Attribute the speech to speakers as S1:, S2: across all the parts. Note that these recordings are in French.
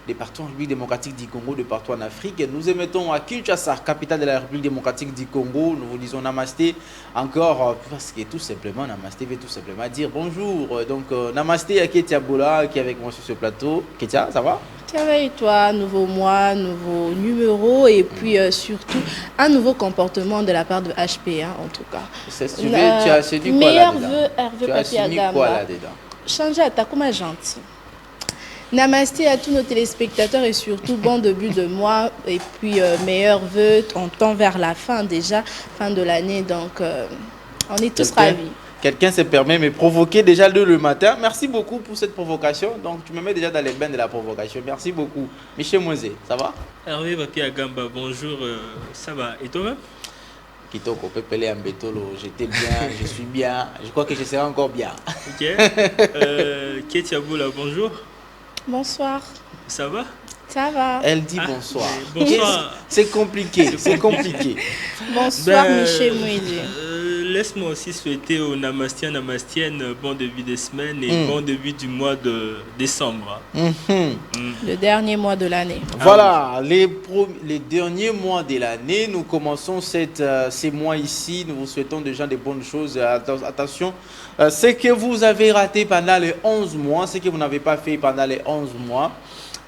S1: de partout en République démocratique du Congo, de partout en Afrique. Nous émettons à Kinshasa, capitale de la République démocratique du Congo. Nous vous disons namasté encore, parce que tout simplement, namasté veut tout simplement dire bonjour. Donc, namasté à Ketia Bola qui est avec moi sur ce plateau. Ketia, ça va?
S2: Ça va et toi, nouveau mois, nouveau numéro et puis surtout un nouveau comportement de la part de HP, hein, en tout cas.
S1: Tu as signé quoi
S2: meilleur
S1: là-dedans?
S2: vœu Hervé
S1: Tu as
S2: Papi
S1: signé
S2: Agama.
S1: quoi là-dedans?
S2: Changer à ta comme gentil. Namasté à tous nos téléspectateurs et surtout bon début de mois et puis meilleur vœu, on tend vers la fin déjà, fin de l'année, donc on est tous ravis.
S1: Quelqu'un se permet de me provoquer déjà le matin. Merci beaucoup pour cette provocation. Donc, tu me mets déjà dans les bains de la provocation. Merci beaucoup. Michel Moisé, ça va?
S3: Hervé Papi Agamba, bonjour, ça va. Et toi-même?
S1: Kitoko, Pepele Ambetolo, j'étais bien, je suis bien. Je crois que je serai encore bien.
S3: Ok. Ketia Boula, bonjour.
S2: Bonsoir.
S3: Ça va?
S2: Ça va.
S1: Elle dit bonsoir.
S3: Bonsoir.
S1: C'est compliqué, c'est compliqué.
S2: Bonsoir, Michel Moisé.
S3: Laisse-moi aussi souhaiter aux Namastiennes bon début de semaine et bon début du mois de décembre.
S2: Le dernier mois de l'année.
S1: Voilà, les derniers mois de l'année, nous commençons ces mois ici. Nous vous souhaitons déjà de bonnes choses. Attention, ce que vous avez raté pendant les 11 mois, ce que vous n'avez pas fait pendant les 11 mois,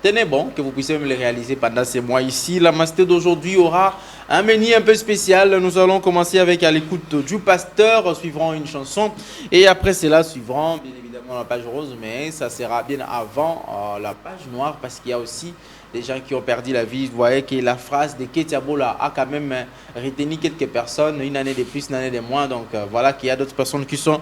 S1: tenez bon que vous puissiez même les réaliser pendant ces mois ici. La Masté d'aujourd'hui aura un menu un peu spécial. Nous allons commencer avec à l'écoute du pasteur, suivront une chanson. Et après cela, suivront bien évidemment la page rose, mais ça sera bien avant la page noire parce qu'il y a aussi des gens qui ont perdu la vie. Vous voyez que la phrase de Ketia Bola a quand même retenu quelques personnes, une année de plus, une année de moins. Donc voilà qu'il y a d'autres personnes qui sont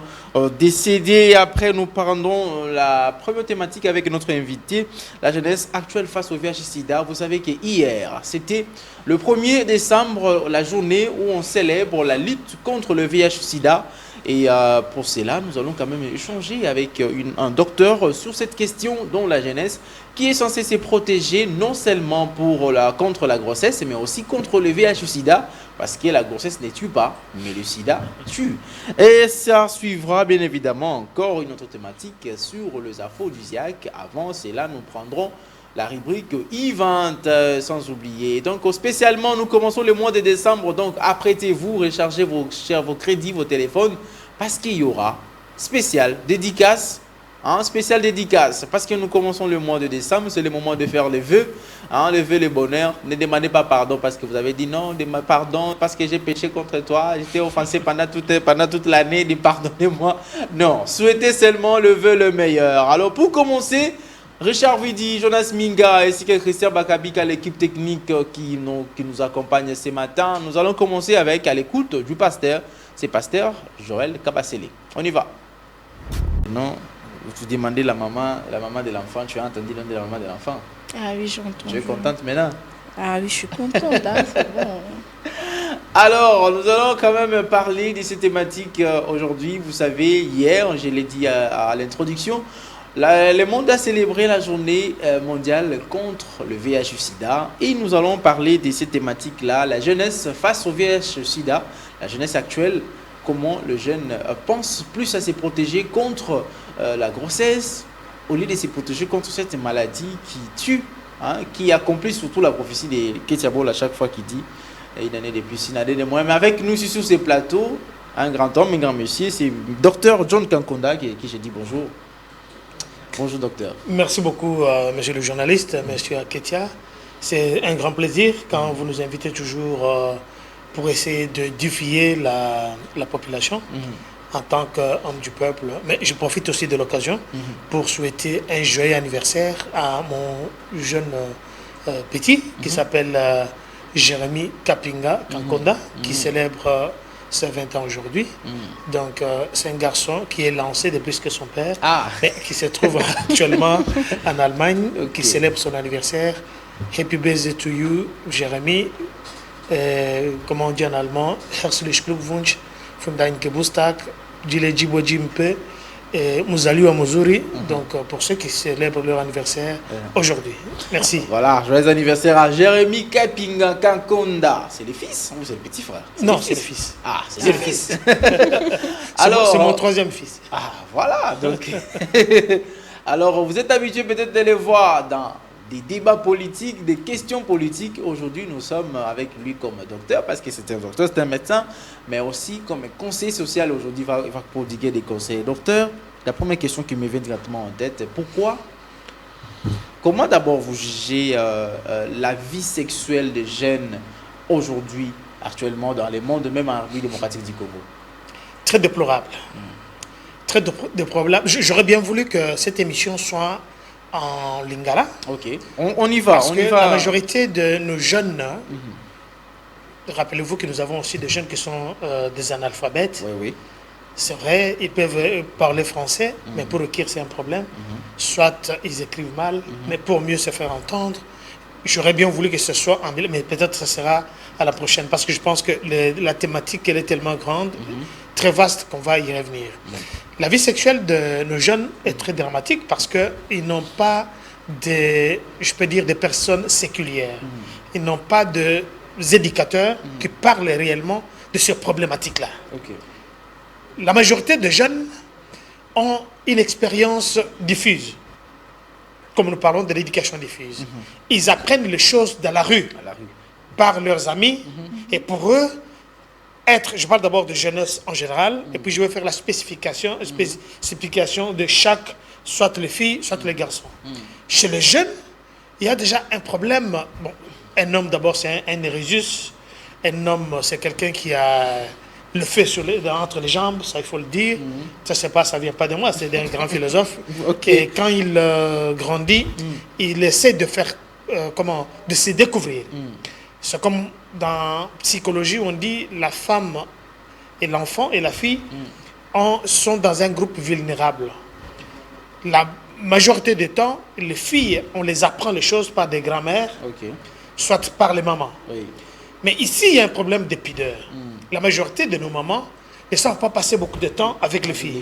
S1: décédées. Après, nous prendrons la première thématique avec notre invité, la jeunesse actuelle face au VIH-Sida. Vous savez que hier, c'était le 1er décembre, la journée où on célèbre la lutte contre le VIH-Sida. Et pour cela, nous allons quand même échanger avec un docteur sur cette question, dont la jeunesse, qui est censée se protéger non seulement contre la grossesse, mais aussi contre le VIH-Sida, parce que la grossesse ne tue pas, mais le sida tue. Et ça suivra bien évidemment encore une autre thématique sur les aphrodisiaques. Avant cela, nous prendrons la rubrique e-vente, sans oublier. Donc, spécialement, nous commençons le mois de décembre. Donc, apprêtez-vous, rechargez vos crédits, vos téléphones, parce qu'il y aura spécial dédicace. Spécial dédicace, parce que nous commençons le mois de décembre, c'est le moment de faire les vœux, les vœux, le bonheur. Ne demandez pas pardon parce que vous avez dit non, pardon parce que j'ai péché contre toi, j'étais offensé pendant toute l'année, pardonnez-moi. Non, souhaitez seulement le vœu le meilleur. Alors pour commencer, Richard Vidi, Jonas Minga ainsi que Christian Bakabika, l'équipe technique qui nous accompagne ce matin. Nous allons commencer avec à l'écoute du pasteur, c'est pasteur Joël Kabasele. On y va. Non. Vous demandez la maman de l'enfant, tu as entendu le nom de la maman de l'enfant?
S2: Ah oui, j'ai entendu.
S1: Tu es contente maintenant?
S2: Ah oui, je suis contente, hein, c'est bon.
S1: Alors, nous allons quand même parler de cette thématique aujourd'hui. Vous savez, hier, je l'ai dit à l'introduction, le monde a célébré la journée mondiale contre le VIH-Sida et nous allons parler de cette thématique-là, la jeunesse face au VIH-Sida, la jeunesse actuelle. Comment le jeune pense plus à se protéger contre la grossesse au lieu de se protéger contre cette maladie qui tue, qui accomplit surtout la prophétie de Ketia Bola à chaque fois qu'il dit une année de plus, une année de moins. Mais avec nous sur ces plateaux, un grand homme, un grand monsieur, c'est docteur John Kankonda qui je dis bonjour. Bonjour docteur.
S4: Merci beaucoup monsieur le journaliste, monsieur Ketia. C'est un grand plaisir quand vous nous invitez toujours pour essayer de défier la population en tant qu'homme du peuple. Mais je profite aussi de l'occasion pour souhaiter un joyeux anniversaire à mon jeune petit qui s'appelle Jérémy Kapinga Kankonda, qui célèbre ses 20 ans aujourd'hui. Donc c'est un garçon qui est lancé de plus que son père, mais qui se trouve actuellement en Allemagne, qui célèbre son anniversaire. Happy birthday to you, Jérémy. Comment on dit en allemand, herzlichen Glückwunsch von deinem Geburtstag, Dile Jibo Jimpe, Muzaliwa Muzuri, donc pour ceux qui célèbrent leur anniversaire aujourd'hui. Merci.
S1: Voilà, joyeux anniversaire à Jérémy Kapinga Kankonda. C'est le fils ou c'est le petit frère?
S4: Non, c'est le fils.
S1: Ah, c'est le fils.
S4: Alors, c'est mon troisième fils.
S1: Ah, voilà, donc. Alors, vous êtes habitué peut-être de les voir dans des débats politiques, des questions politiques. Aujourd'hui, nous sommes avec lui comme docteur, parce que c'est un docteur, c'est un médecin, mais aussi comme un conseiller social. Aujourd'hui, il va prodiguer des conseils. Docteur, la première question qui me vient directement en tête, comment d'abord vous jugez la vie sexuelle des jeunes aujourd'hui, actuellement, dans le monde, même en République démocratique du Congo?
S4: Très déplorable. Très déplorable. J'aurais bien voulu que cette émission soit en lingala.
S1: Ok, on y va.
S4: Parce que la majorité de nos jeunes, rappelez-vous que nous avons aussi des jeunes qui sont des analphabètes.
S1: Oui, oui.
S4: C'est vrai, ils peuvent parler français, mais pour écrire, c'est un problème. Soit ils écrivent mal, mais pour mieux se faire entendre, j'aurais bien voulu que ce soit en anglais, mais peut-être ce sera à la prochaine, parce que je pense que la thématique, elle est tellement grande, très vaste, qu'on va y revenir. La vie sexuelle de nos jeunes est très dramatique parce qu'ils n'ont pas des personnes séculières. Ils n'ont pas des éducateurs qui parlent réellement de ces problématiques-là.
S1: Okay.
S4: La majorité des jeunes ont une expérience diffuse, comme nous parlons de l'éducation diffuse. Ils apprennent les choses dans la rue, par leurs amis, et pour eux, je parle d'abord de jeunesse en général, et puis je vais faire la spécification de chaque, soit les filles, soit les garçons. Chez les jeunes, il y a déjà un problème. Bon, un homme d'abord, c'est un érésus. Un homme, c'est quelqu'un qui a le feu entre les jambes, ça il faut le dire. Ça vient pas de moi, c'est d'un grand philosophe. Et quand il grandit, il essaie de faire, de se découvrir. C'est comme dans psychologie, on dit la femme et l'enfant et la fille sont dans un groupe vulnérable. La majorité du temps, les filles, on les apprend les choses par des grands-mères, soit par les mamans. Oui. Mais ici, il y a un problème de pudeur. La majorité de nos mamans ne savent pas passer beaucoup de temps avec les filles.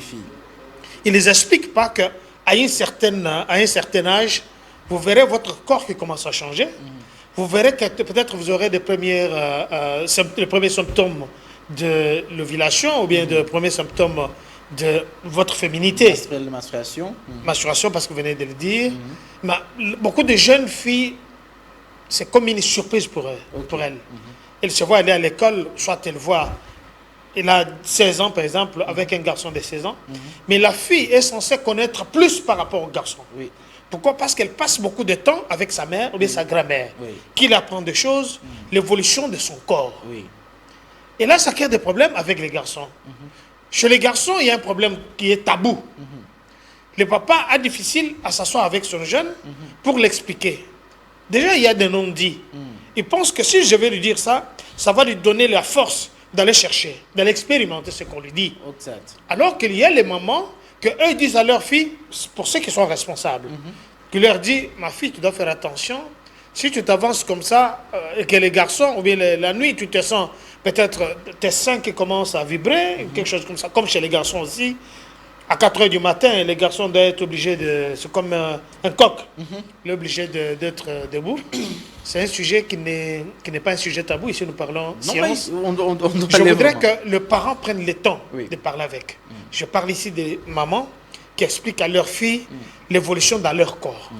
S4: Ils ne les expliquent pas qu'à un certain âge, vous verrez votre corps qui commence à changer. Vous verrez que peut-être vous aurez les premiers symptômes de l'ovulation ou bien les premiers symptômes de votre féminité.
S1: Menstruation.
S4: Menstruation, parce que vous venez de le dire. Mais beaucoup de jeunes filles, c'est comme une surprise pour elles. Elle se voit aller à l'école, soit elle a 16 ans par exemple, avec un garçon de 16 ans, mais la fille est censée connaître plus par rapport au garçon. Oui. Pourquoi? Parce qu'elle passe beaucoup de temps avec sa mère ou bien sa grand-mère, qui lui apprend des choses, l'évolution de son corps. Oui. Et là, ça crée des problèmes avec les garçons. Chez les garçons, il y a un problème qui est tabou. Le papa a difficile à s'asseoir avec son jeune pour l'expliquer. Déjà, il y a des non-dits. Il pense que si je vais lui dire ça, ça va lui donner la force d'aller chercher, d'aller expérimenter ce qu'on lui dit. Exact. Alors qu'il y a les mamans qu'eux disent à leurs filles, pour ceux qui sont responsables, qui leur dit, ma fille, tu dois faire attention. Si tu t'avances comme ça, et que les garçons, ou bien la nuit, tu te sens peut-être tes seins qui commencent à vibrer, quelque chose comme ça, comme chez les garçons aussi. À 4 h du matin, les garçons doivent être obligés de... C'est comme un coq. Il est obligé d'être debout. C'est un sujet qui n'est pas un sujet tabou. Ici, nous parlons science. Je voudrais que le parent prenne le temps de parler avec. Je parle ici des mamans qui expliquent à leurs filles l'évolution dans leur corps.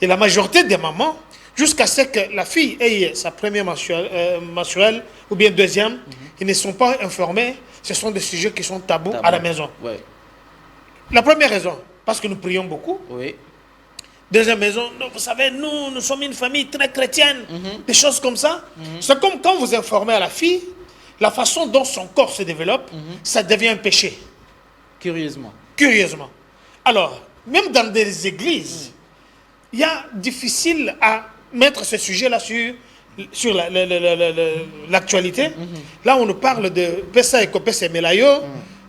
S4: Et la majorité des mamans, jusqu'à ce que la fille ait sa première menstruelle ou bien deuxième, ils ne sont pas informés. Ce sont des sujets qui sont tabous à la maison. Ouais. La première raison, parce que nous prions beaucoup. Oui. Deuxième raison, vous savez, nous sommes une famille très chrétienne, des choses comme ça. C'est comme quand vous informez à la fille, la façon dont son corps se développe, ça devient un péché.
S1: Curieusement.
S4: Curieusement. Alors, même dans des églises, il y a difficile à mettre ce sujet-là sur l'actualité. Là, on nous parle de Pessa et Kopessa et Melayo.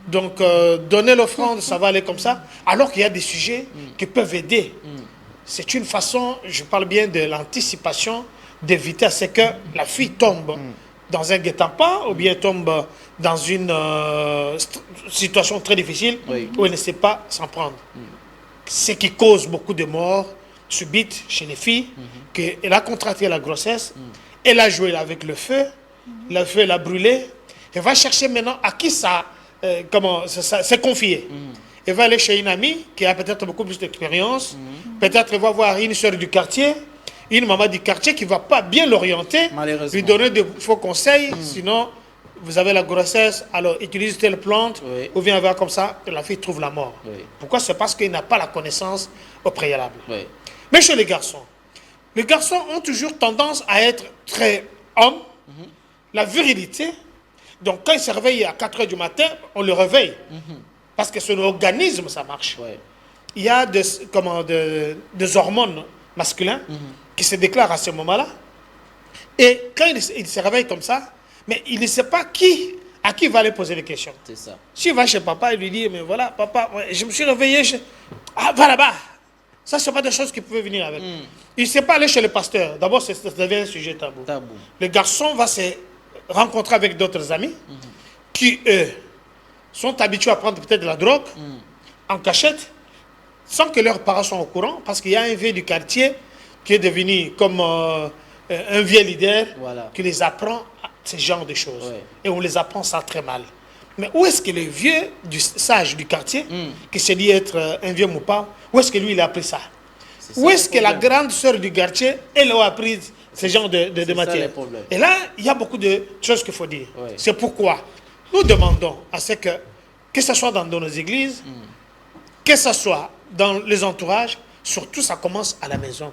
S4: Donc, donner l'offrande, ça va aller comme ça. Alors qu'il y a des sujets qui peuvent aider. C'est une façon, je parle bien de l'anticipation, d'éviter à ce que la fille tombe dans un guet-apens ou bien tombe dans une situation très difficile où elle ne sait pas s'en prendre. Ce qui cause beaucoup de morts subites chez les filles, qu'elle a contracté la grossesse, elle a joué avec le feu l'a brûlé, elle va chercher maintenant à qui ça... comment ça s'est confié. elle va aller chez une amie qui a peut-être beaucoup plus d'expérience. Peut-être elle va voir une soeur du quartier, une maman du quartier qui ne va pas bien l'orienter, lui donner de faux conseils. Sinon, vous avez la grossesse, alors utilise telle plante, ou bien avoir comme ça, la fille trouve la mort. Pourquoi? C'est parce qu'il n'a pas la connaissance au préalable. Mais chez les garçons ont toujours tendance à être très hommes. La virilité. Donc quand ils se réveillent à 4 h du matin, on le réveille. Parce que son organisme, ça marche. Il y a des hormones masculines qui se déclarent à ce moment-là. Et quand il se réveille comme ça, mais il ne sait pas à qui il va aller poser des questions.
S1: C'est ça.
S4: S'il va chez papa, il lui dit, mais voilà, papa, je me suis réveillé, ah, va là-bas. Ça, ce n'est pas des choses qui pouvaient venir avec. Il ne sait pas aller chez le pasteur. D'abord, ça devient un sujet tabou. Le garçon va se rencontrer avec d'autres amis qui, eux, sont habitués à prendre peut-être de la drogue en cachette, sans que leurs parents soient au courant, parce qu'il y a un vieux du quartier qui est devenu comme un vieux leader qui les apprend à ce genre de choses. Et on les apprend ça très mal. Mais où est-ce que le vieux sage du quartier, qui se dit être un vieux moupard, où est-ce que lui il a appris ça? Où est-ce que la grande sœur du quartier, elle a appris ce genre de matière? Et là, il y a beaucoup de choses qu'il faut dire. C'est pourquoi nous demandons à ce que ce soit dans nos églises, que ce soit dans les entourages, surtout ça commence à la maison.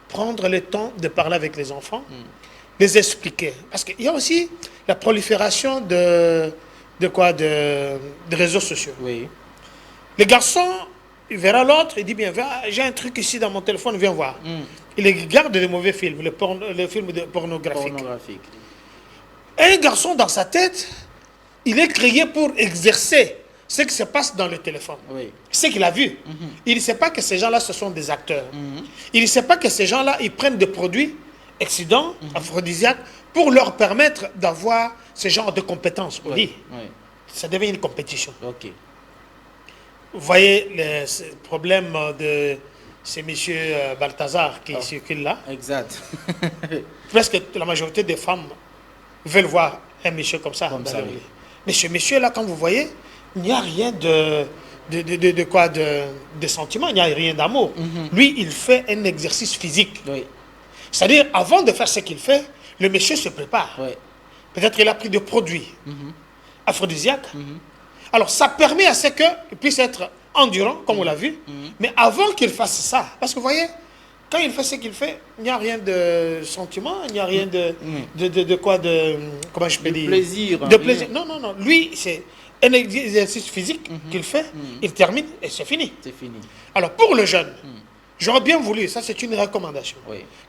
S4: Prendre le temps de parler avec les enfants, les expliquer. Parce qu'il y a aussi la prolifération de réseaux sociaux. Le garçon, il verra l'autre, il dit bien, j'ai un truc ici dans mon téléphone, viens voir. Il regarde les mauvais films, les films pornographiques. Un garçon, dans sa tête, il est créé pour exercer ce qui se passe dans le téléphone. Ce qu'il a vu. Il ne sait pas que ces gens-là, ce sont des acteurs. Il ne sait pas que ces gens-là, ils prennent des produits excidents, aphrodisiaques, pour leur permettre d'avoir ce genre de compétences. Ça devient une compétition. Vous voyez le problème de ces messieurs Balthazar qui circulent là.
S1: Exact.
S4: Presque la majorité des femmes veulent voir un monsieur comme ça. Mais ce monsieur-là, quand vous voyez, il n'y a rien de sentiment, il n'y a rien d'amour. Lui, il fait un exercice physique. C'est-à-dire, avant de faire ce qu'il fait, le monsieur se prépare. Peut-être qu'il a pris des produits aphrodisiaques. Alors, ça permet à ce qu'il puisse être endurant, comme on l'a vu. Mais avant qu'il fasse ça, parce que vous voyez, quand il fait ce qu'il fait, il n'y a rien de sentiment, il n'y a rien comment je peux dire,
S1: plaisir.
S4: De plaisir. Non. Lui, c'est un exercice physique qu'il fait, il termine et c'est fini. Alors, pour le jeune, j'aurais bien voulu, ça c'est une recommandation,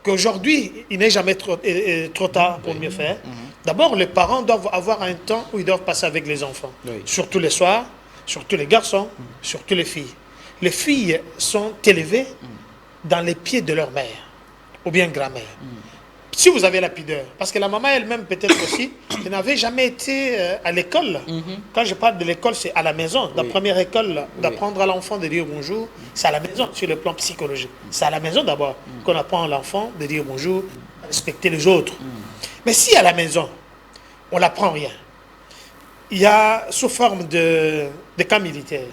S4: qu'aujourd'hui, il n'est jamais trop tard pour mieux faire. D'abord, les parents doivent avoir un temps où ils doivent passer avec les enfants. Surtout les soirs, surtout les garçons, surtout les filles. Les filles sont élevées dans les pieds de leur mère, ou bien grand-mère. Si vous avez la pudeur, parce que la maman elle-même peut-être aussi, elle n'avait jamais été à l'école. Quand je parle de l'école, c'est à la maison. La première école, d'apprendre à l'enfant de dire bonjour, c'est à la maison, sur le plan psychologique. C'est à la maison d'abord qu'on apprend à l'enfant de dire bonjour, à respecter les autres. Mais si à la maison, on n'apprend rien, il y a sous forme de cas militaires.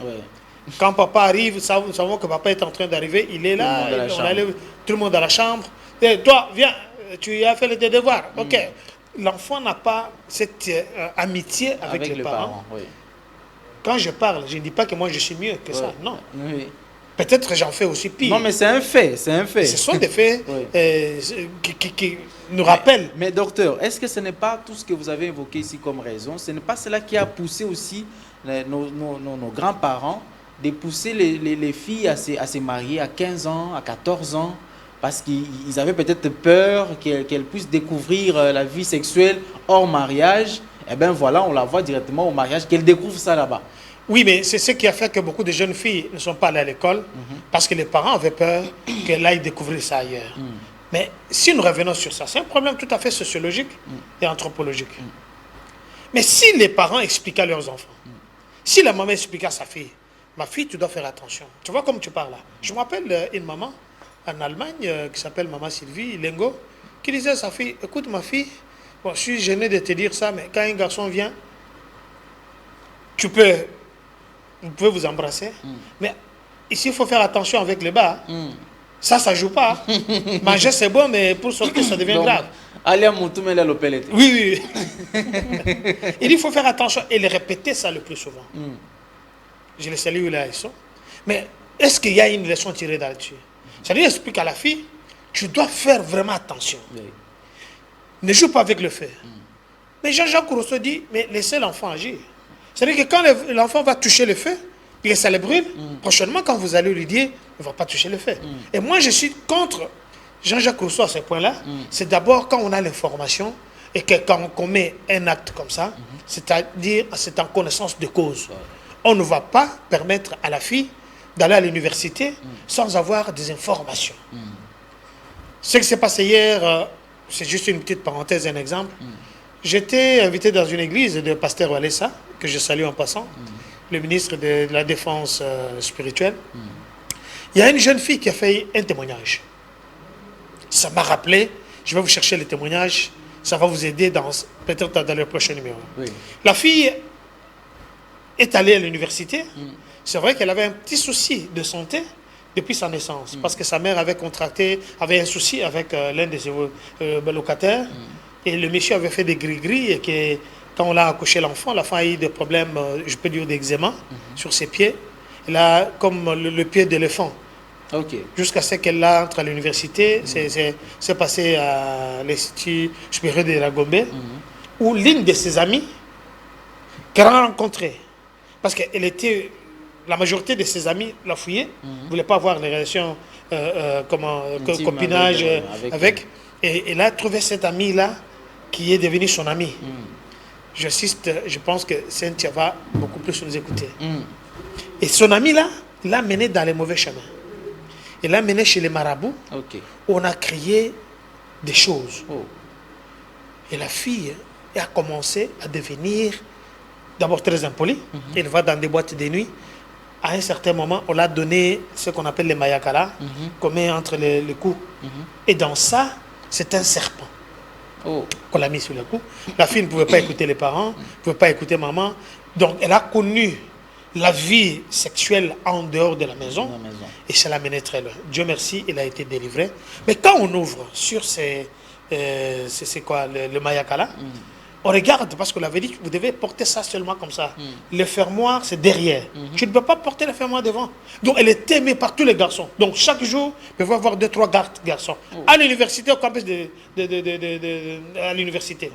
S4: Quand papa arrive, nous savons que papa est en train d'arriver, il est là, tout le monde dans la chambre. Et toi, viens, tu as fait tes devoirs. Ok. L'enfant n'a pas cette amitié avec les parents. Quand je parle, je ne dis pas que moi je suis mieux que ça. Non. Peut-être que j'en fais aussi pire.
S1: Non, mais c'est un fait. Ce
S4: sont des faits qui nous rappellent.
S1: Mais docteur, est-ce que ce n'est pas tout ce que vous avez évoqué ici comme raison? Ce n'est pas cela qui a poussé aussi nos grands-parents de pousser les filles à se marier à 15 ans, à 14 ans, parce qu'ils avaient peut-être peur qu'elles puissent découvrir la vie sexuelle hors mariage. Eh bien voilà, on la voit directement au mariage, qu'elles découvrent ça là-bas.
S4: Oui, mais c'est ce qui a fait que beaucoup de jeunes filles ne sont pas allées à l'école, parce que les parents avaient peur qu'elles aillent découvrir ça ailleurs. Mais si nous revenons sur ça, c'est un problème tout à fait sociologique et anthropologique. Mais si les parents expliquaient à leurs enfants, si la maman expliquait à sa fille, ma fille, tu dois faire attention. Tu vois comme tu parles là. Je me rappelle une maman en Allemagne qui s'appelle Maman Sylvie Lengo, qui disait à sa fille, écoute ma fille, bon, je suis gêné de te dire ça, mais quand un garçon vient, tu peux vous pouvez vous embrasser. Mais ici, il faut faire attention avec les bas. Ça joue pas. Manger, c'est bon, mais pour sortir, ça devient grave.
S1: Allez à Moutoum et à l'Opelete.
S4: Oui. Il dit, il faut faire attention et le répéter ça le plus souvent. Je les salue là, ils sont. Mais est-ce qu'il y a une leçon tirée là-dessus? C'est-à-dire, explique à la fille, tu dois faire vraiment attention. Oui. Ne joue pas avec le feu. Mais Jean-Jacques Rousseau dit, mais laissez l'enfant agir. C'est-à-dire que quand l'enfant va toucher le feu, et ça le brûle, prochainement, quand vous allez lui dire, il ne va pas toucher le feu. Et moi, je suis contre Jean-Jacques Rousseau à ce point-là. C'est d'abord quand on a l'information et que quand on commet un acte comme ça, c'est-à-dire c'est en connaissance de cause. On ne va pas permettre à la fille d'aller à l'université sans avoir des informations. Ce qui s'est passé hier, c'est juste une petite parenthèse, un exemple. J'étais invité dans une église de Pasteur Walesa, que je salue en passant, le ministre de la Défense spirituelle. Il y a une jeune fille qui a fait un témoignage. Ça m'a rappelé, je vais vous chercher le témoignage, ça va vous aider peut-être dans le prochain numéro. Oui. La fille est allée à l'université. C'est vrai qu'elle avait un petit souci de santé depuis sa naissance, parce que sa mère avait un souci avec l'un de ses locataires, et le monsieur avait fait des gris-gris, et que quand on l'a accouché l'enfant a eu des problèmes, je peux dire d'eczéma, sur ses pieds. Elle a comme le pied d'éléphant. Jusqu'à ce qu'elle entre à l'université, c'est passé à l'Institut supérieur de la Gombe, où l'une de ses amies qu'elle a rencontrée, parce qu'elle était, la majorité de ses amis la fouillaient, ne voulaient pas avoir les relations, copinage avec. Et elle a trouvé cette amie-là qui est devenue son amie. J'insiste, je pense que Cynthia va beaucoup plus nous écouter. Et son amie-là l'a menée dans les mauvais chemins. Elle l'a menée chez les marabouts, où on a créé des choses. Et la fille a commencé à devenir d'abord très impolie. Elle va dans des boîtes de nuit. À un certain moment, on l'a donné ce qu'on appelle les mayakala, qu'on met entre les coups. Et dans ça, c'est un serpent qu'on l'a mis sur le cou. La fille ne pouvait pas écouter les parents, ne pouvait pas écouter maman. Donc, elle a connu la vie sexuelle en dehors de la maison, et ça l'a mené très loin. Dieu merci, il a été délivré. Mais quand on ouvre sur le mayakala, on regarde, parce qu'on l'avait dit, vous devez porter ça seulement comme ça. Le fermoir, c'est derrière. Tu ne peux pas porter le fermoir devant. Donc, elle est aimée par tous les garçons. Donc, chaque jour, il peut avoir 2-3 garçons. À l'université, au campus à l'université.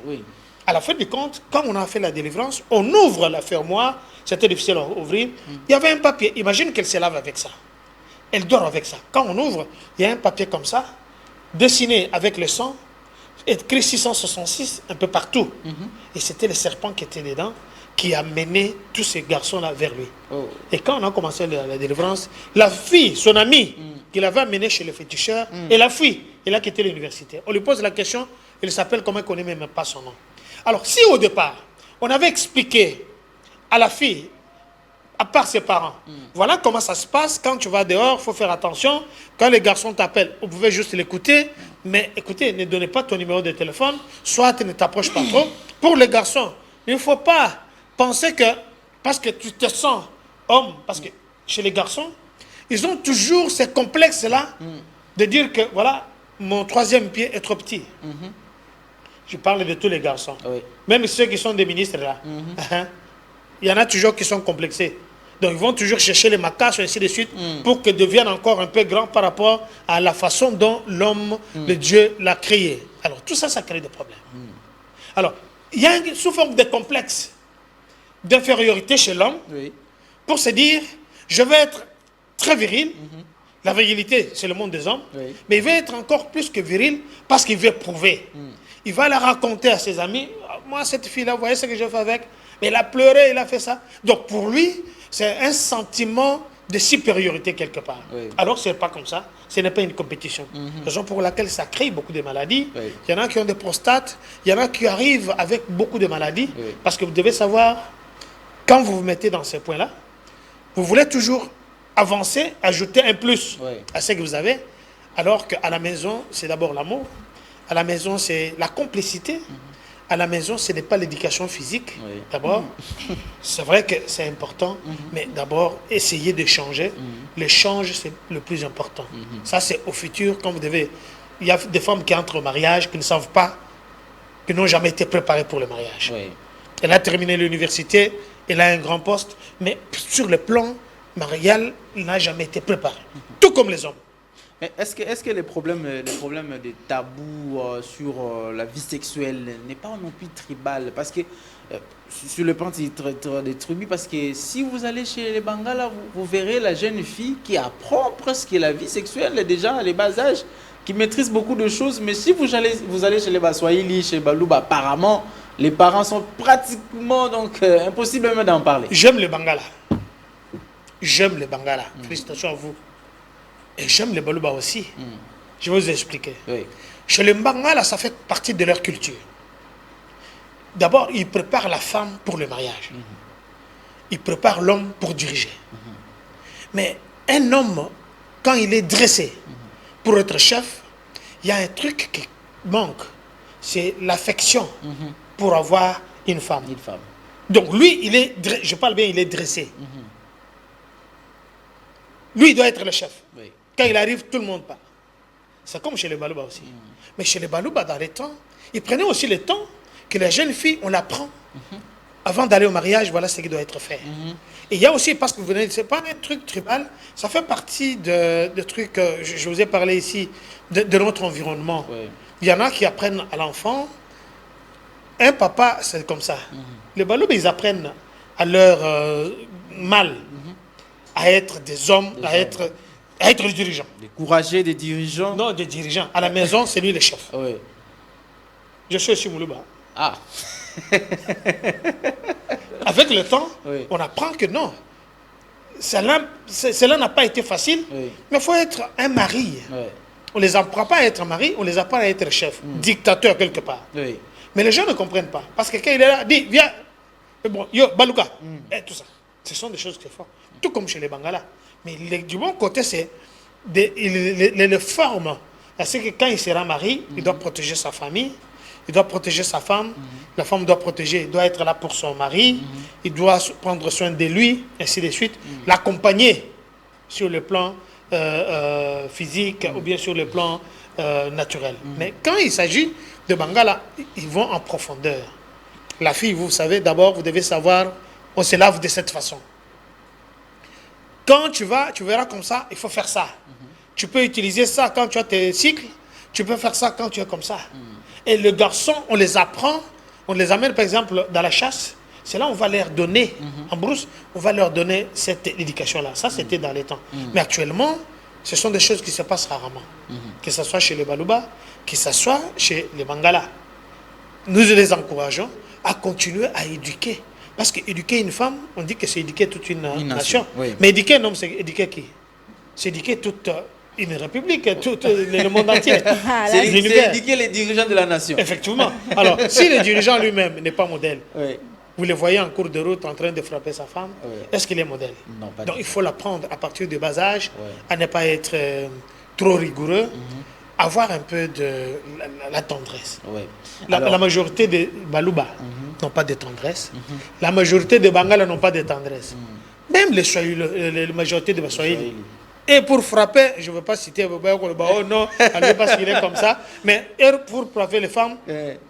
S4: À la fin du compte, quand on a fait la délivrance, on ouvre la fermoire. C'était difficile à ouvrir. Il y avait un papier. Imagine qu'elle se lave avec ça. Elle dort avec ça. Quand on ouvre, il y a un papier comme ça, dessiné avec le sang, écrit 666 un peu partout. Et c'était le serpent qui était dedans, qui a mené tous ces garçons-là vers lui. Et quand on a commencé la délivrance, la fille, son amie, qui l'avait amené chez le féticheur, et la fille, elle a quitté l'université. On lui pose la question, il s'appelle comment, on ne connaît même pas son nom. Alors, si au départ, on avait expliqué à la fille, à part ses parents, voilà comment ça se passe quand tu vas dehors, il faut faire attention. Quand les garçons t'appellent, vous pouvez juste l'écouter, mais écoutez, ne donnez pas ton numéro de téléphone, soit ne t'approche pas trop. Pour les garçons, il ne faut pas penser que, parce que tu te sens homme, parce que chez les garçons, ils ont toujours ces complexes-là de dire que, voilà, mon troisième pied est trop petit. Je parle de tous les garçons. Même ceux qui sont des ministres là. Il y en a toujours qui sont complexés. Donc ils vont toujours chercher les macaques et ainsi de suite pour qu'ils deviennent encore un peu grands par rapport à la façon dont l'homme, le Dieu l'a créé. Alors tout ça, ça crée des problèmes. Alors, il y a sous forme de complexe d'infériorité chez l'homme pour se dire, je vais être très viril. La virilité, c'est le monde des hommes. Mais il va être encore plus que viril parce qu'il veut prouver. Il va la raconter à ses amis. Moi, cette fille-là, vous voyez ce que j'ai fait avec? Mais il a pleuré, il a fait ça. Donc pour lui, c'est un sentiment de supériorité quelque part. Alors ce n'est pas comme ça, ce n'est pas une compétition. Raison pour laquelle ça crée beaucoup de maladies. Il y en a qui ont des prostates, il y en a qui arrivent avec beaucoup de maladies. Parce que vous devez savoir, quand vous vous mettez dans ces points-là, vous voulez toujours avancer, ajouter un plus à ce que vous avez, alors qu'à la maison, c'est d'abord l'amour. À la maison, c'est la complicité. à la maison, ce n'est pas l'éducation physique,
S1: Oui.
S4: d'abord. C'est vrai que c'est important, mais d'abord, essayer de changer. L'échange, c'est le plus important. Ça, c'est au futur, quand vous devez... Il y a des femmes qui entrent au mariage, qui ne savent pas, qui n'ont jamais été préparées pour le mariage.
S1: Oui.
S4: Elle a terminé l'université, elle a un grand poste, mais sur le plan marial, elle n'a jamais été préparée. Tout comme les hommes.
S1: Mais est-ce que les problèmes des tabous sur la vie sexuelle n'est pas non plus tribal? Parce que sur le plan des tribus, parce que si vous allez chez les Bangala, vous verrez la jeune fille qui apprend presque la vie sexuelle déjà à les bas âges, qui maîtrise beaucoup de choses. Mais si vous allez chez les Baswahili, chez Balouba, apparemment, les parents sont pratiquement donc impossible même d'en parler.
S4: J'aime les Bangala. J'aime les Bangala. Félicitations à vous. Et j'aime les Balouba aussi. Je vais vous expliquer.
S1: Oui.
S4: Chez les Bangala, ça fait partie de leur culture. D'abord, ils préparent la femme pour le mariage. Ils préparent l'homme pour diriger. Mais un homme, quand il est dressé pour être chef, il y a un truc qui manque. C'est l'affection pour avoir une femme.
S1: Une femme.
S4: Donc lui, je parle bien, il est dressé. Lui, il doit être le chef.
S1: Oui.
S4: Quand il arrive, tout le monde part. C'est comme chez les Balouba aussi. Mais chez les Balouba, dans les temps, ils prenaient aussi le temps que la jeune fille, on l'apprend. Avant d'aller au mariage, voilà ce qui doit être fait. Et il y a aussi, parce que vous venez, c'est pas un truc tribal, ça fait partie de trucs, je vous ai parlé ici, de notre environnement.
S1: Oui.
S4: Il y en a qui apprennent à l'enfant, un papa, c'est comme ça. Les Balouba, ils apprennent à leur mâle à être des hommes, à être des dirigeants.
S1: Des courageux, des dirigeants.
S4: Non, des dirigeants. À la maison, c'est lui le chef.
S1: Oui.
S4: Je suis aussi Moulouba.
S1: Ah.
S4: Avec le temps,
S1: Oui.
S4: on apprend que non. Cela n'a pas été facile,
S1: Oui.
S4: mais il faut être un mari.
S1: Oui.
S4: On ne les apprend pas à être mari, on les apprend à être chef, dictateur quelque part.
S1: Oui.
S4: Mais les gens ne comprennent pas. Parce que quand il est là, dit, viens, bon, yo, Balouka, et tout ça. Ce sont des choses qu'il faut. Tout comme chez les Bangala. Mais du bon côté, c'est les formes. Parce que quand il sera marié, il doit protéger sa famille, il doit protéger sa femme, la femme doit protéger, il doit être là pour son mari, il doit prendre soin de lui, ainsi de suite, l'accompagner sur le plan physique ou bien sur le plan naturel. Mais quand il s'agit de Bangala, ils vont en profondeur. La fille, vous savez, d'abord, vous devez savoir, on se lave de cette façon. Quand tu verras comme ça, il faut faire ça. Tu peux utiliser ça quand tu as tes cycles, tu peux faire ça quand tu es comme ça. Et les garçons, on les apprend, on les amène par exemple dans la chasse. C'est là on va leur donner, en brousse, on va leur donner cette éducation-là. Ça, c'était dans les temps. Mais actuellement, ce sont des choses qui se passent rarement. Que ce soit chez les Balouba, que ce soit chez les Bangala. Nous les encourageons à continuer à éduquer. Parce qu'éduquer une femme, on dit que c'est éduquer toute une nation.
S1: Oui.
S4: Mais éduquer un homme, c'est éduquer qui? C'est éduquer toute une république, tout le monde entier.
S1: C'est
S4: l'univers.
S1: éduquer les dirigeants de la nation.
S4: Effectivement. Alors, si le dirigeant lui-même n'est pas modèle,
S1: Oui.
S4: vous le voyez en cours de route en train de frapper sa femme,
S1: Oui.
S4: est-ce qu'il est modèle?
S1: Non, pas
S4: Donc
S1: du
S4: il faut l'apprendre à partir du bas âge,
S1: Ouais.
S4: à ne pas être trop rigoureux, avoir un peu de la tendresse.
S1: Oui.
S4: La majorité des Balouba n'ont pas de tendresse. La majorité des Bangala n'ont pas de tendresse. Même les Swahili, la majorité des Swahili. Et pour frapper, je ne veux pas citer, oh non, parce qu'il est comme ça, mais pour frapper les femmes,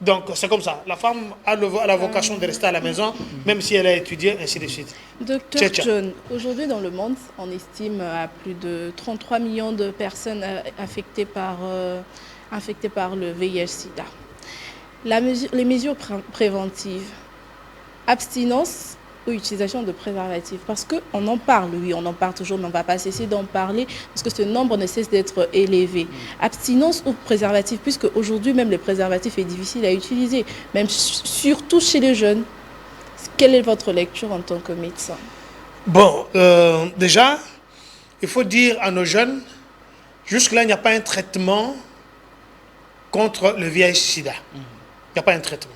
S4: donc c'est comme ça. La femme a la vocation de rester à la maison, même si elle a étudié, ainsi de suite.
S2: Docteur
S4: Tcha-tcha.
S2: John, aujourd'hui dans le monde, on estime à plus de 33 millions de personnes affectées par le VIH-Sida. Les mesures préventives, abstinence ou utilisation de préservatifs, parce qu'on en parle, oui, on en parle toujours, mais on ne va pas cesser d'en parler, parce que ce nombre ne cesse d'être élevé. Abstinence ou préservatif, puisque aujourd'hui même le préservatif est difficile à utiliser, même surtout chez les jeunes. Quelle est votre lecture en tant que médecin? Bon,
S4: déjà, il faut dire à nos jeunes, jusque-là, il n'y a pas un traitement contre le VIH-Sida. Il n'y a pas un traitement.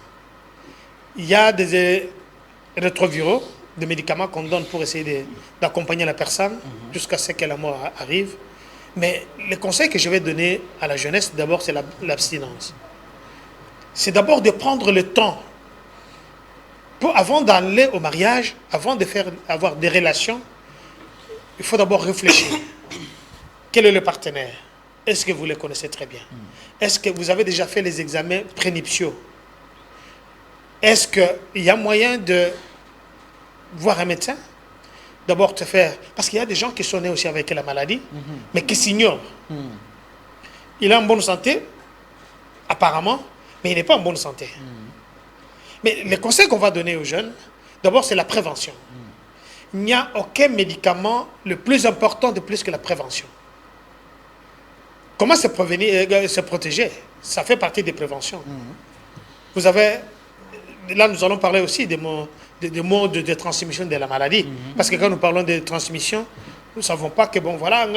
S4: Il y a des rétroviraux, des médicaments qu'on donne pour essayer d'accompagner la personne jusqu'à ce que la mort arrive. Mais le conseil que je vais donner à la jeunesse, d'abord, c'est l'abstinence. c'est d'abord de prendre le temps avant d'aller au mariage, avant de avoir des relations, il faut d'abord réfléchir. Quel est le partenaire? Est-ce que vous le connaissez très bien? Est-ce que vous avez déjà fait les examens prénuptiaux? Est-ce qu'il y a moyen de voir un médecin? D'abord te faire... Parce qu'il y a des gens qui sont nés aussi avec la maladie, mais qui s'ignorent. Il est en bonne santé, apparemment, mais il n'est pas en bonne santé. Mais le conseil qu'on va donner aux jeunes, d'abord, c'est la prévention. Il n'y a aucun médicament le plus important de plus que la prévention. Comment se prévenir, se protéger? Ça fait partie des préventions. Vous avez... Là, nous allons parler aussi des modes de transmission de la maladie. Parce que quand nous parlons de transmission, nous ne savons pas que, bon, voilà,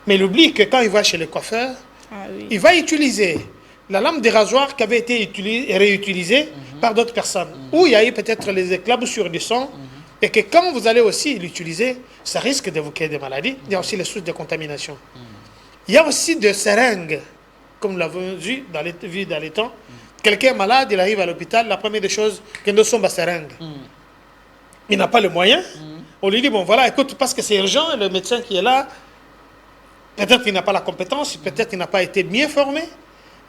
S4: mais il oublie que quand il va chez le coiffeur, il va utiliser la lame de rasoir qui avait été réutilisée par d'autres personnes. Où il y a eu peut-être les éclaboussures du sang, et que quand vous allez aussi l'utiliser, ça risque de vous créer des maladies. Il y a aussi les sources de contamination. Il y a aussi des seringues, comme nous l'avons vu dans les temps. Quelqu'un est malade, il arrive à l'hôpital, la première des choses, que nous sommes à seringue. Il n'a pas le moyen. On lui dit, bon voilà, écoute, parce que c'est urgent, le médecin qui est là, peut-être qu'il n'a pas la compétence, peut-être qu'il n'a pas été bien formé.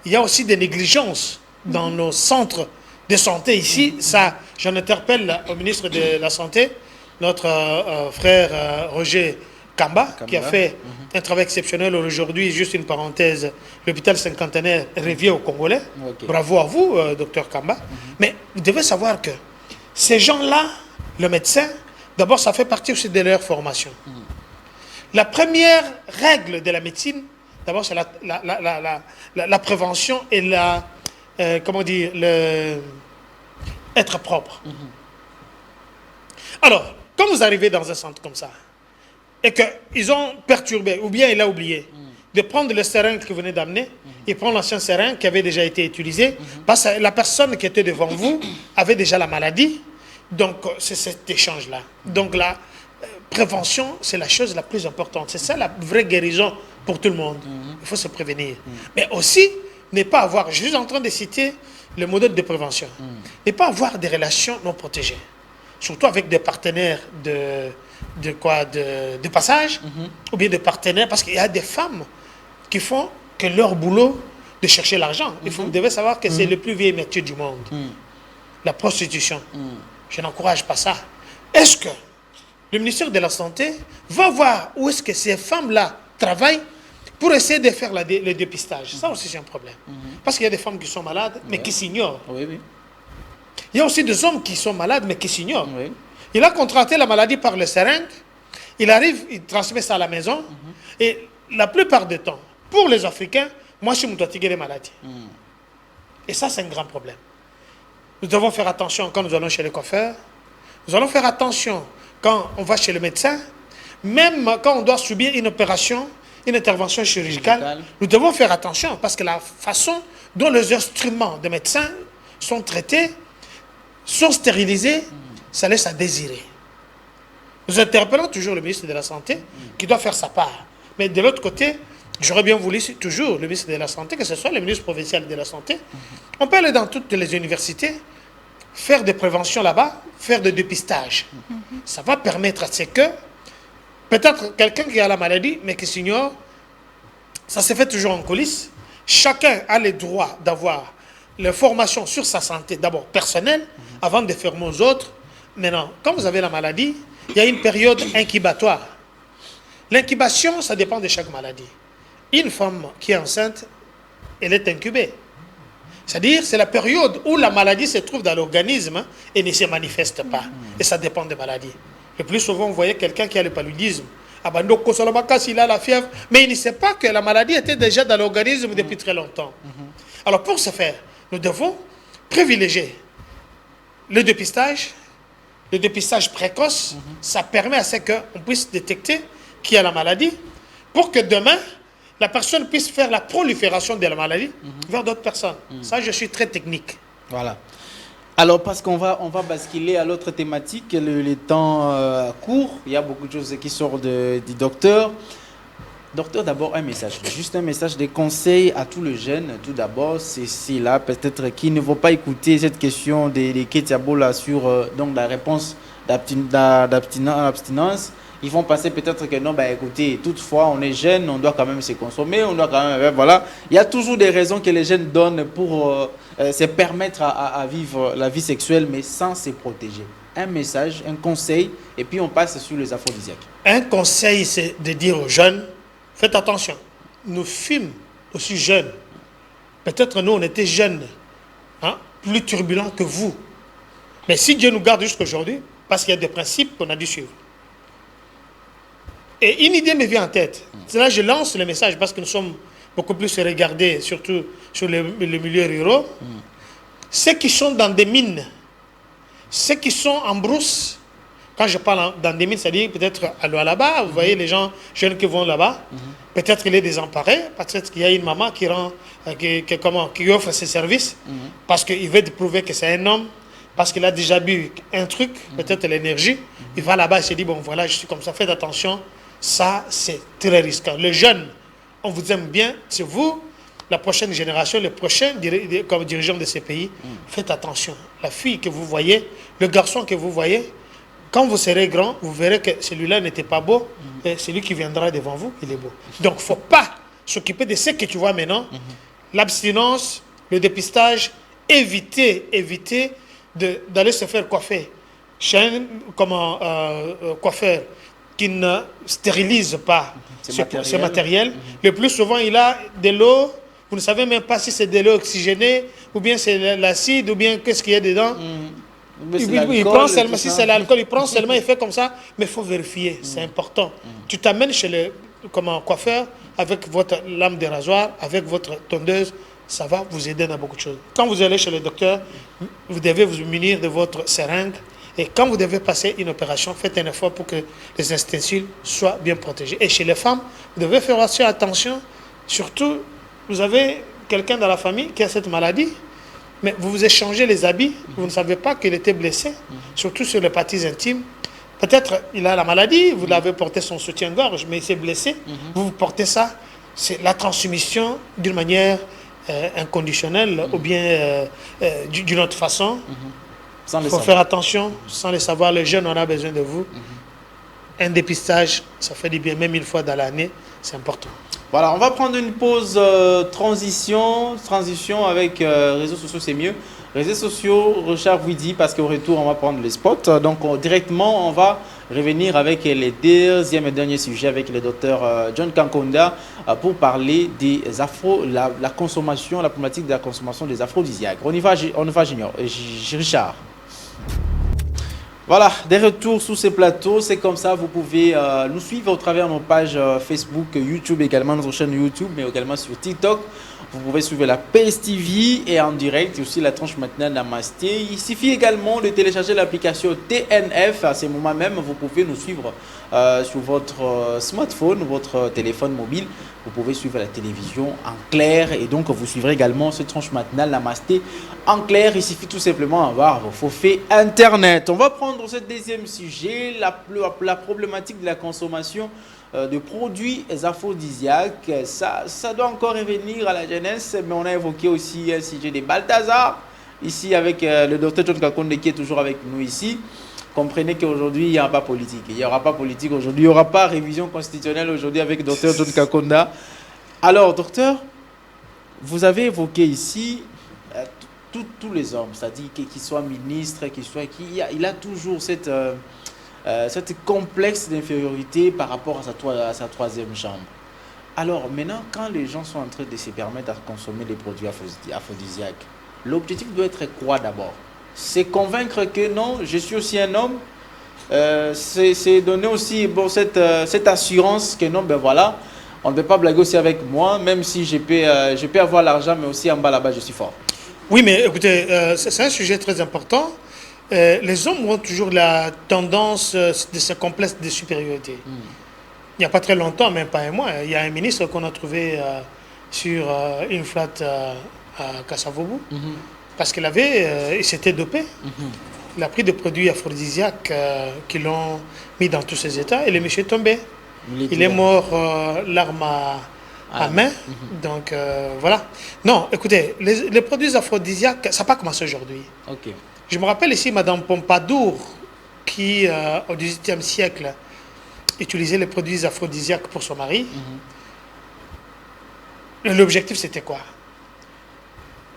S4: Il y a aussi des négligences dans nos centres de santé ici. Ça, j'en interpelle au ministre de la Santé, notre frère Roger Kamba, qui a fait un travail exceptionnel aujourd'hui. Juste une parenthèse, l'hôpital cinquantenaire revient aux Congolais. Bravo à vous, docteur Kamba. Mais vous devez savoir que ces gens-là, le médecin, d'abord, ça fait partie aussi de leur formation. La première règle de la médecine, d'abord, c'est la prévention et comment dire, être propre. Alors, quand vous arrivez dans un centre comme ça, et qu'ils ont perturbé, ou bien il a oublié, de prendre le seringue que vous venez d'amener, il prend l'ancien seringue qui avait déjà été utilisé, parce que la personne qui était devant vous avait déjà la maladie, donc c'est cet échange-là. Donc la prévention, c'est la chose la plus importante. C'est ça la vraie guérison pour tout le monde. Il faut se prévenir. Mais aussi, ne pas avoir, je suis en train de citer le modèle de prévention, ne pas avoir des relations non protégées. Surtout avec des partenaires de passage, ou bien des partenaires, parce qu'il y a des femmes qui font que leur boulot de chercher l'argent. Vous devez savoir que c'est le plus vieil métier du monde. La prostitution. Je n'encourage pas ça. Est-ce que le ministère de la Santé va voir où est-ce que ces femmes-là travaillent pour essayer de faire le dépistage? Ça aussi, c'est un problème. Parce qu'il y a des femmes qui sont malades, mais qui s'ignorent. Il y a aussi des hommes qui sont malades, mais qui s'ignorent. Il a contracté la maladie par le seringue. Il arrive, il transmet ça à la maison. Et la plupart du temps, pour les Africains, moi, je suis fatigué des maladies. Et ça, c'est un grand problème. Nous devons faire attention quand nous allons chez le coiffeur. Nous allons faire attention quand on va chez le médecin. Même quand on doit subir une opération, une intervention chirurgicale, nous devons faire attention parce que la façon dont les instruments de médecins sont traités, sont stérilisés, ça laisse à désirer. Nous interpellons toujours le ministre de la Santé qui doit faire sa part. Mais de l'autre côté, j'aurais bien voulu toujours le ministre de la Santé, que ce soit le ministre provincial de la Santé. On peut aller dans toutes les universités, faire des préventions là-bas, faire des dépistages. Ça va permettre à ce que, peut-être quelqu'un qui a la maladie, mais qui s'ignore, ça se fait toujours en coulisses. Chacun a le droit d'avoir l'information sur sa santé, d'abord personnelle, avant de faire aux autres. Maintenant, quand vous avez la maladie, il y a une période incubatoire. L'incubation, ça dépend de chaque maladie. Une femme qui est enceinte, elle est incubée. C'est-à-dire, c'est la période où la maladie se trouve dans l'organisme et ne se manifeste pas. Et ça dépend des maladies. Le plus souvent, vous voyez quelqu'un qui a le paludisme. Il a la fièvre, mais il ne sait pas que la maladie était déjà dans l'organisme depuis très longtemps. Alors, pour ce faire, nous devons privilégier le dépistage précoce. Ça permet à ce qu'on puisse détecter qui a la maladie pour que demain, la personne puisse faire la prolifération de la maladie vers d'autres personnes. Ça, je suis très technique.
S1: Voilà. Alors, parce qu'on va basculer à l'autre thématique, le temps court, il y a beaucoup de choses qui sortent du docteur. Docteur, d'abord un message, juste un message de conseil à tous les jeunes. Tout d'abord, c'est là peut-être qui ne vont pas écouter cette question des Ketiabo là sur donc la réponse d'abstinence. Ils vont penser peut-être que non, bah écoutez, toutefois on est jeune, on doit quand même se consommer, on doit quand même, voilà. Il y a toujours des raisons que les jeunes donnent pour se permettre à vivre la vie sexuelle, mais sans se protéger. Un message, un conseil, et puis on passe sur les aphrodisiaques.
S4: Un conseil, c'est de dire aux jeunes, faites attention, nous fûmes aussi jeunes. Peut-être nous, on était jeunes, hein, plus turbulents que vous. Mais si Dieu nous garde jusqu'à aujourd'hui, parce qu'il y a des principes qu'on a dû suivre. Et une idée me vient en tête. C'est là que je lance le message parce que nous sommes beaucoup plus regardés, surtout sur les milieux ruraux. Ceux qui sont dans des mines, ceux qui sont en brousse, quand je parle dans des mines, c'est-à-dire peut-être à là-bas, vous voyez les gens jeunes qui vont là-bas, peut-être qu'il est désemparé, peut-être qu'il y a une maman qui offre ses services, parce qu'il veut prouver que c'est un homme, parce qu'il a déjà bu un truc, peut-être l'énergie, il va là-bas et se dit, bon voilà, je suis comme ça, faites attention. Ça, c'est très risquant. Les jeunes, on vous aime bien, c'est vous, la prochaine génération, les prochains comme dirigeants de ces pays. Faites attention. La fille que vous voyez, le garçon que vous voyez, quand vous serez grand, vous verrez que celui-là n'était pas beau, et celui qui viendra devant vous, il est beau. Donc, il ne faut pas s'occuper de ce que tu vois maintenant. L'abstinence, le dépistage, éviter d'aller se faire coiffer chez un coiffeur qui ne stérilise pas ce matériel. Le plus souvent, il a de l'eau. Vous ne savez même pas si c'est de l'eau oxygénée, ou bien c'est l'acide, ou bien qu'est-ce qu'il y a dedans. Il prend seulement, si c'est l'alcool, il prend seulement, il fait comme ça. Mais il faut vérifier, c'est important. Tu t'amènes chez le coiffeur avec votre lame de rasoir, avec votre tondeuse, ça va vous aider dans beaucoup de choses. Quand vous allez chez le docteur, vous devez vous munir de votre seringue. Et quand vous devez passer une opération, faites un effort pour que les ustensiles soient bien protégés. Et chez les femmes, vous devez faire aussi attention. Surtout, vous avez quelqu'un dans la famille qui a cette maladie, mais vous vous échangez les habits, vous ne savez pas qu'il était blessé, surtout sur les parties intimes. Peut-être il a la maladie, vous l'avez porté son soutien-gorge, mais il s'est blessé. Vous portez ça. C'est la transmission d'une manière inconditionnelle ou bien d'une autre façon. Il faut faire attention, sans le savoir, les jeunes, on a besoin de vous. Un dépistage, ça fait du bien, même une fois dans l'année, c'est important.
S1: Voilà, on va prendre une pause transition avec réseaux sociaux, c'est mieux. Réseaux sociaux, Richard vous dit, parce qu'au retour, on va prendre les spots. Donc, directement, on va revenir avec les deuxième et dernier sujet avec le docteur John Kankonda pour parler des la consommation, la problématique de la consommation des aphrodisiaques. On y va, Junior. Richard. Voilà, des retours sur ces plateaux, c'est comme ça, vous pouvez nous suivre au travers de nos pages Facebook, YouTube également, notre chaîne YouTube, mais également sur TikTok. Vous pouvez suivre la PSTV et en direct, et aussi la tranche matinale Namasté. Il suffit également de télécharger l'application TNF. À ce moment même, vous pouvez nous suivre sur votre smartphone, votre téléphone mobile. Vous pouvez suivre la télévision en clair et donc vous suivrez également ce tranche matinale Namasté en clair. Il suffit tout simplement d'avoir vos forfaits Internet. On va prendre ce deuxième sujet, la problématique de la consommation de produits aphrodisiaques. Ça doit encore revenir à la jeunesse, mais on a évoqué aussi un sujet de Balthazar, ici avec le docteur John Kankonda qui est toujours avec nous ici. Comprenez qu'aujourd'hui, il n'y aura pas politique. Il n'y aura pas politique aujourd'hui, il n'y aura pas révision constitutionnelle aujourd'hui avec le docteur John Kankonda. Alors, docteur, vous avez évoqué ici tous les hommes, c'est-à-dire qu'ils soient ministres, il a toujours cette complexe d'infériorité par rapport à sa troisième chambre. Alors maintenant, quand les gens sont en train de se permettre de consommer des produits aphrodisiaques, l'objectif doit être quoi d'abord? C'est convaincre que non, je suis aussi un homme. C'est donner aussi cette assurance que non, ben voilà, on ne peut pas blaguer aussi avec moi, même si je peux avoir l'argent, mais aussi en bas là-bas, je suis fort.
S4: Oui, mais écoutez, c'est un sujet très important. Les hommes ont toujours la tendance de ce complexe de supériorité. Il n'y a pas très longtemps, même pas un mois, il y a un ministre qu'on a trouvé sur une flotte à Kassavobu, parce qu'il il s'était dopé. Il a pris des produits aphrodisiaques qui l'ont mis dans tous ses états et le monsieur est tombé. Il est mort l'arme à main. Donc voilà. Non, écoutez, les produits aphrodisiaques, ça n'a pas commencé aujourd'hui.
S1: Ok.
S4: Je me rappelle ici Madame Pompadour qui, au XVIIIe siècle, utilisait les produits aphrodisiaques pour son mari. L'objectif, c'était quoi?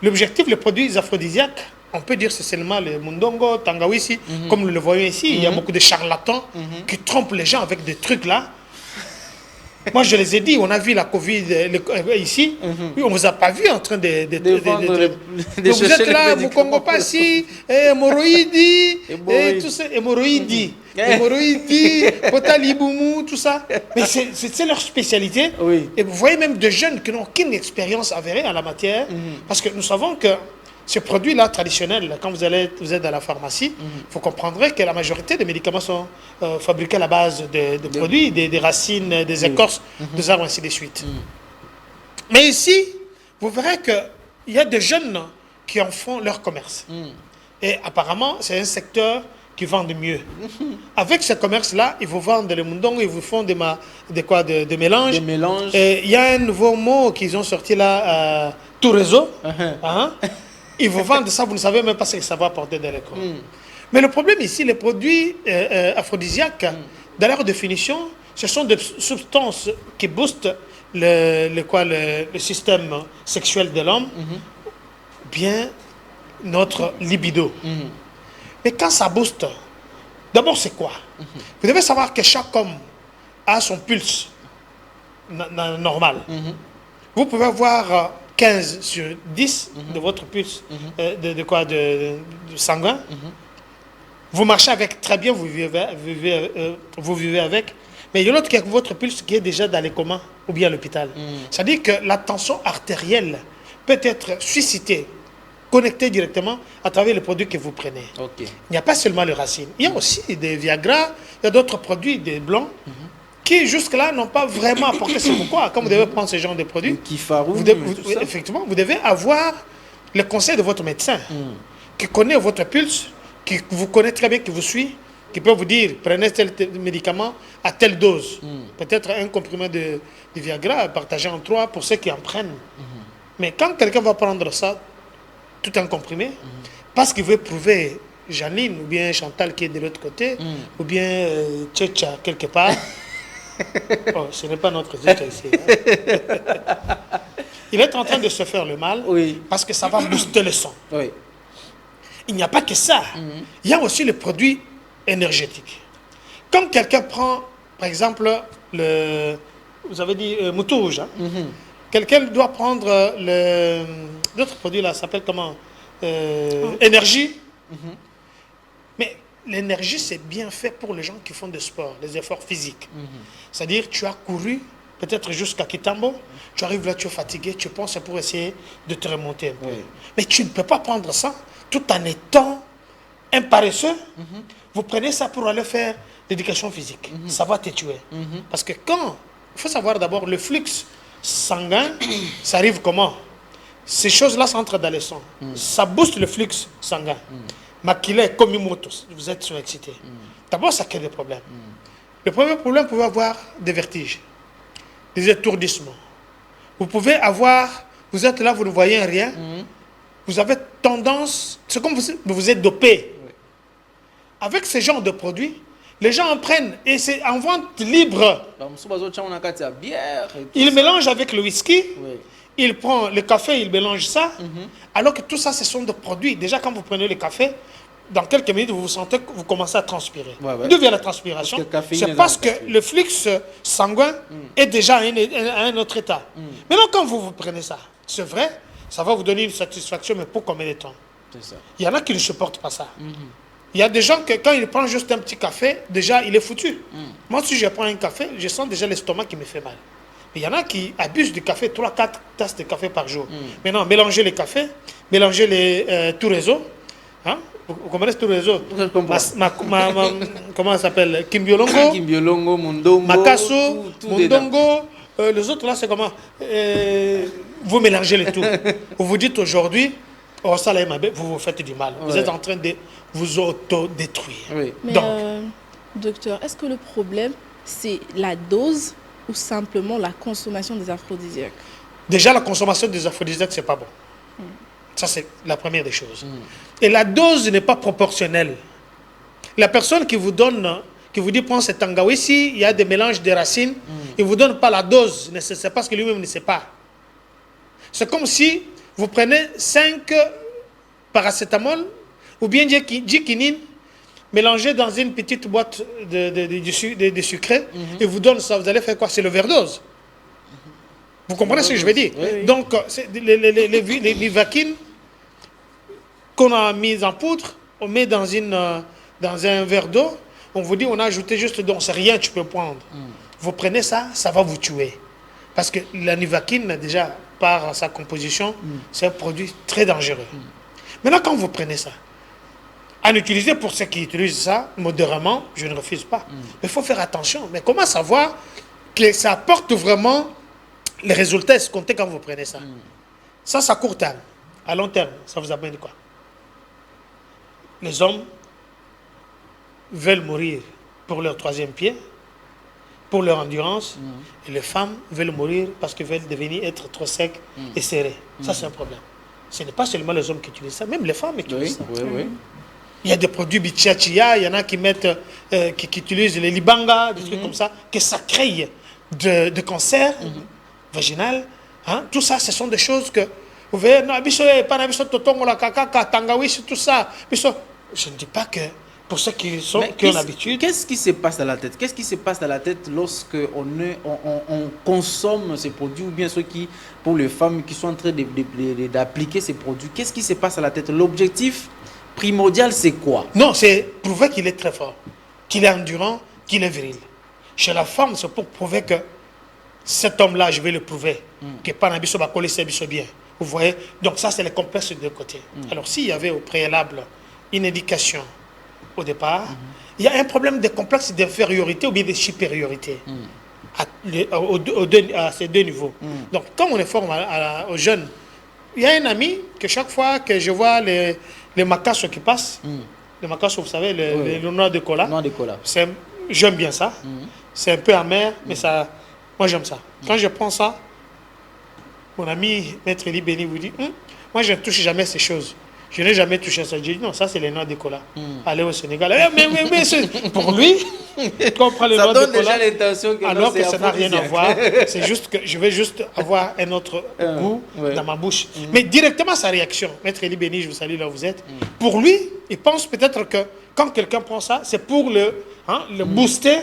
S4: L'objectif, les produits aphrodisiaques, on peut dire c'est seulement le mundongo, tangawisi, comme nous le voyons ici. Il y a beaucoup de charlatans qui trompent les gens avec des trucs là. Moi, je les ai dit, on a vu la Covid ici, on ne vous a pas vu en train de vous êtes là, Mukongo Passi, hémorroïdi, et tout ça, hémorroïdi, potaliboumou, tout ça. Mais c'est leur spécialité.
S1: Oui.
S4: Et vous voyez même des jeunes qui n'ont aucune expérience avérée en la matière, parce que nous savons que ces produits-là traditionnels, quand vous êtes dans la pharmacie, vous comprendrez que la majorité des médicaments sont fabriqués à la base de produits, des racines, des écorces, des arbres, ainsi de suite. Mais ici, vous verrez qu'il y a des jeunes qui en font leur commerce. Et apparemment, c'est un secteur qui vend de mieux. Avec ce commerce-là, ils vous vendent le mundong, ils vous font des mélanges.
S1: Des mélanges.
S4: Et il y a un nouveau mot qu'ils ont sorti là, tout réseau. Ils vous vendent ça, vous ne savez même pas ce que ça va apporter dans le corps. Mais le problème ici, les produits aphrodisiaques, dans leur définition, ce sont des substances qui boostent le système sexuel de l'homme, bien notre libido. Mais quand ça booste, d'abord c'est quoi? Vous devez savoir que chaque homme a son pulse normal. Vous pouvez avoir 15 sur 10 de votre pulse de sanguin. Vous marchez avec très bien, vous vivez avec. Mais il y a l'autre qui a votre pulse qui est déjà dans les comas ou bien à l'hôpital. C'est-à-dire que la tension artérielle peut être suscitée, connectée directement à travers les produits que vous prenez. Il n'y a pas seulement les racines. Il y a aussi des Viagra, il y a d'autres produits, des blancs, qui jusque-là n'ont pas vraiment apporté. C'est pourquoi, quand vous devez prendre ce genre de produits, effectivement, vous devez avoir le conseil de votre médecin, qui connaît votre pulse, qui vous connaît très bien, qui vous suit, qui peut vous dire, prenez tel médicament à telle dose. Peut-être un comprimé de Viagra partagé en 3 pour ceux qui en prennent. Mais quand quelqu'un va prendre ça, tout un comprimé, parce qu'il veut prouver Janine ou bien Chantal qui est de l'autre côté, ou bien Tchétcha quelque part, oh, ce n'est pas notre Tchétcha ici. Il est en train de se faire le mal parce que ça va booster le sang. Il n'y a pas que ça. Il y a aussi les produits énergétiques. Quand quelqu'un prend, par exemple, vous avez dit mouton rouge, quelqu'un doit prendre d'autres produits là, ça s'appelle comment? Énergie. Mais l'énergie, c'est bien fait pour les gens qui font du sport, des efforts physiques. C'est-à-dire, tu as couru peut-être jusqu'à Kitambo, tu arrives là, tu es fatigué, tu penses pour essayer de te remonter un peu. Mais tu ne peux pas prendre ça tout en étant un paresseux. Vous prenez ça pour aller faire l'éducation physique. Ça va te tuer. Parce que il faut savoir d'abord, le flux sanguin, ça arrive comment? Ces choses-là s'entrent dans le sang. Ça booste le flux sanguin. Maquillé, comme une moto, vous êtes surexcité. D'abord, ça crée des problèmes. Le premier problème, vous pouvez avoir des vertiges, des étourdissements. Vous pouvez avoir, vous êtes là, vous ne voyez rien. Vous avez tendance, c'est comme vous êtes dopé. Avec ce genre de produits, les gens en prennent et c'est en vente libre. Ils mélangent avec le whisky. Il prend le café, il mélange ça. Alors que tout ça, ce sont des produits. Déjà, quand vous prenez le café, dans quelques minutes, vous vous sentez que vous commencez à transpirer. D'où vient la transpiration? C'est parce que le flux sanguin est déjà à un autre état. Maintenant, quand vous prenez ça, c'est vrai, ça va vous donner une satisfaction, mais pour combien de temps? Il y en a qui ne supportent pas ça. Il y a des gens que quand ils prennent juste un petit café, déjà, il est foutu. Moi, si je prends un café, je sens déjà l'estomac qui me fait mal. Mais il y en a qui abusent du café, 3-4 tasses de café par jour. Maintenant, mélangez les cafés, mélangez les tout réseau. Hein? Vous comprenez tout réseau? Comment ça s'appelle? Kimbiolongo,
S1: Kimbiolongo, Mundongo,
S4: Makasso, Mundongo. Les autres là, c'est comment? Vous mélangez les tout. Vous vous dites aujourd'hui, oh, ça là, vous vous faites du mal. Vous êtes en train de vous autodétruire.
S2: Mais
S4: donc,
S2: docteur, est-ce que le problème, c'est la dose ou simplement la consommation des aphrodisiaques?
S4: Déjà, la consommation des aphrodisiaques, c'est pas bon. Ça, c'est la première des choses. Et la dose n'est pas proportionnelle. La personne qui vous donne, qui vous dit, prends cet tangawi, ici, il y a des mélanges de racines, il ne vous donne pas la dose nécessaire parce que lui-même ne sait pas. C'est comme si vous prenez 5 paracétamol ou bien Djikinine mélangé dans une petite boîte de sucré et vous donne ça. Vous allez faire quoi? C'est l'overdose. Vous comprenez ce que je veux dire?
S1: Oui.
S4: Donc, les Nivaquine qu'on a mis en poudre, on met dans un verre d'eau, on vous dit, on a ajouté juste, donc c'est rien, tu peux prendre. Vous prenez ça, ça va vous tuer. Parce que la Nivaquine, déjà, par sa composition, c'est un produit très dangereux. Maintenant, quand vous prenez ça, à l'utiliser pour ceux qui utilisent ça, modérément, je ne refuse pas. Mais il faut faire attention. Mais comment savoir que ça apporte vraiment les résultats escomptés quand vous prenez ça? Ça, c'est à court terme. À long terme, ça vous amène quoi? Les hommes veulent mourir pour leur troisième pied, pour leur endurance, et les femmes veulent mourir parce qu'elles veulent être trop secs et serrées. Ça, c'est un problème. Ce n'est pas seulement les hommes qui utilisent ça, même les femmes utilisent ça.
S1: Oui.
S4: Il y a des produits bichachia, il y en a qui mettent, qui utilisent les libanga, des trucs comme ça, que ça crée de cancer vaginal. Hein? Tout ça, ce sont des choses que vous voyez, non, tout ça. Je ne dis pas que pour ceux qui ont l'habitude.
S1: Qu'est-ce qui se passe dans la tête? Qu'est-ce qui se passe dans la tête lorsque on consomme ces produits, ou bien ceux qui, pour les femmes qui sont en train d'appliquer ces produits, qu'est-ce qui se passe dans la tête? L'objectif primordial, c'est quoi?
S4: Non, c'est prouver qu'il est très fort, qu'il est endurant, qu'il est viril. Chez la femme, c'est pour prouver que cet homme-là, je vais le prouver, que Panabiso va coller ses biso bien. Vous voyez? Donc ça, c'est le complexe de deux côtés. Alors, s'il y avait au préalable une éducation au départ, il y a un problème de complexe d'infériorité ou bien de supériorité à ces deux niveaux. Donc, comme on est forme aux jeunes, il y a un ami que chaque fois que je vois les macassos qui passent, les macassos, vous savez, le noix de cola, j'aime bien ça. C'est un peu amer, mais ça, moi j'aime ça. Quand je prends ça, mon ami Maître Eli Béni vous dit, moi je ne touche jamais ces choses. Je n'ai jamais touché ça. Je dis non, ça c'est les noix de cola. Allez au Sénégal. Mais pour lui, quand on prend les noix de cola, alors que ça n'a rien à voir, c'est juste que je vais juste avoir un autre goût dans ma bouche. Mais directement sa réaction, Maître Eli Béni, je vous salue là où vous êtes. Pour lui, il pense peut-être que quand quelqu'un prend ça, c'est pour le booster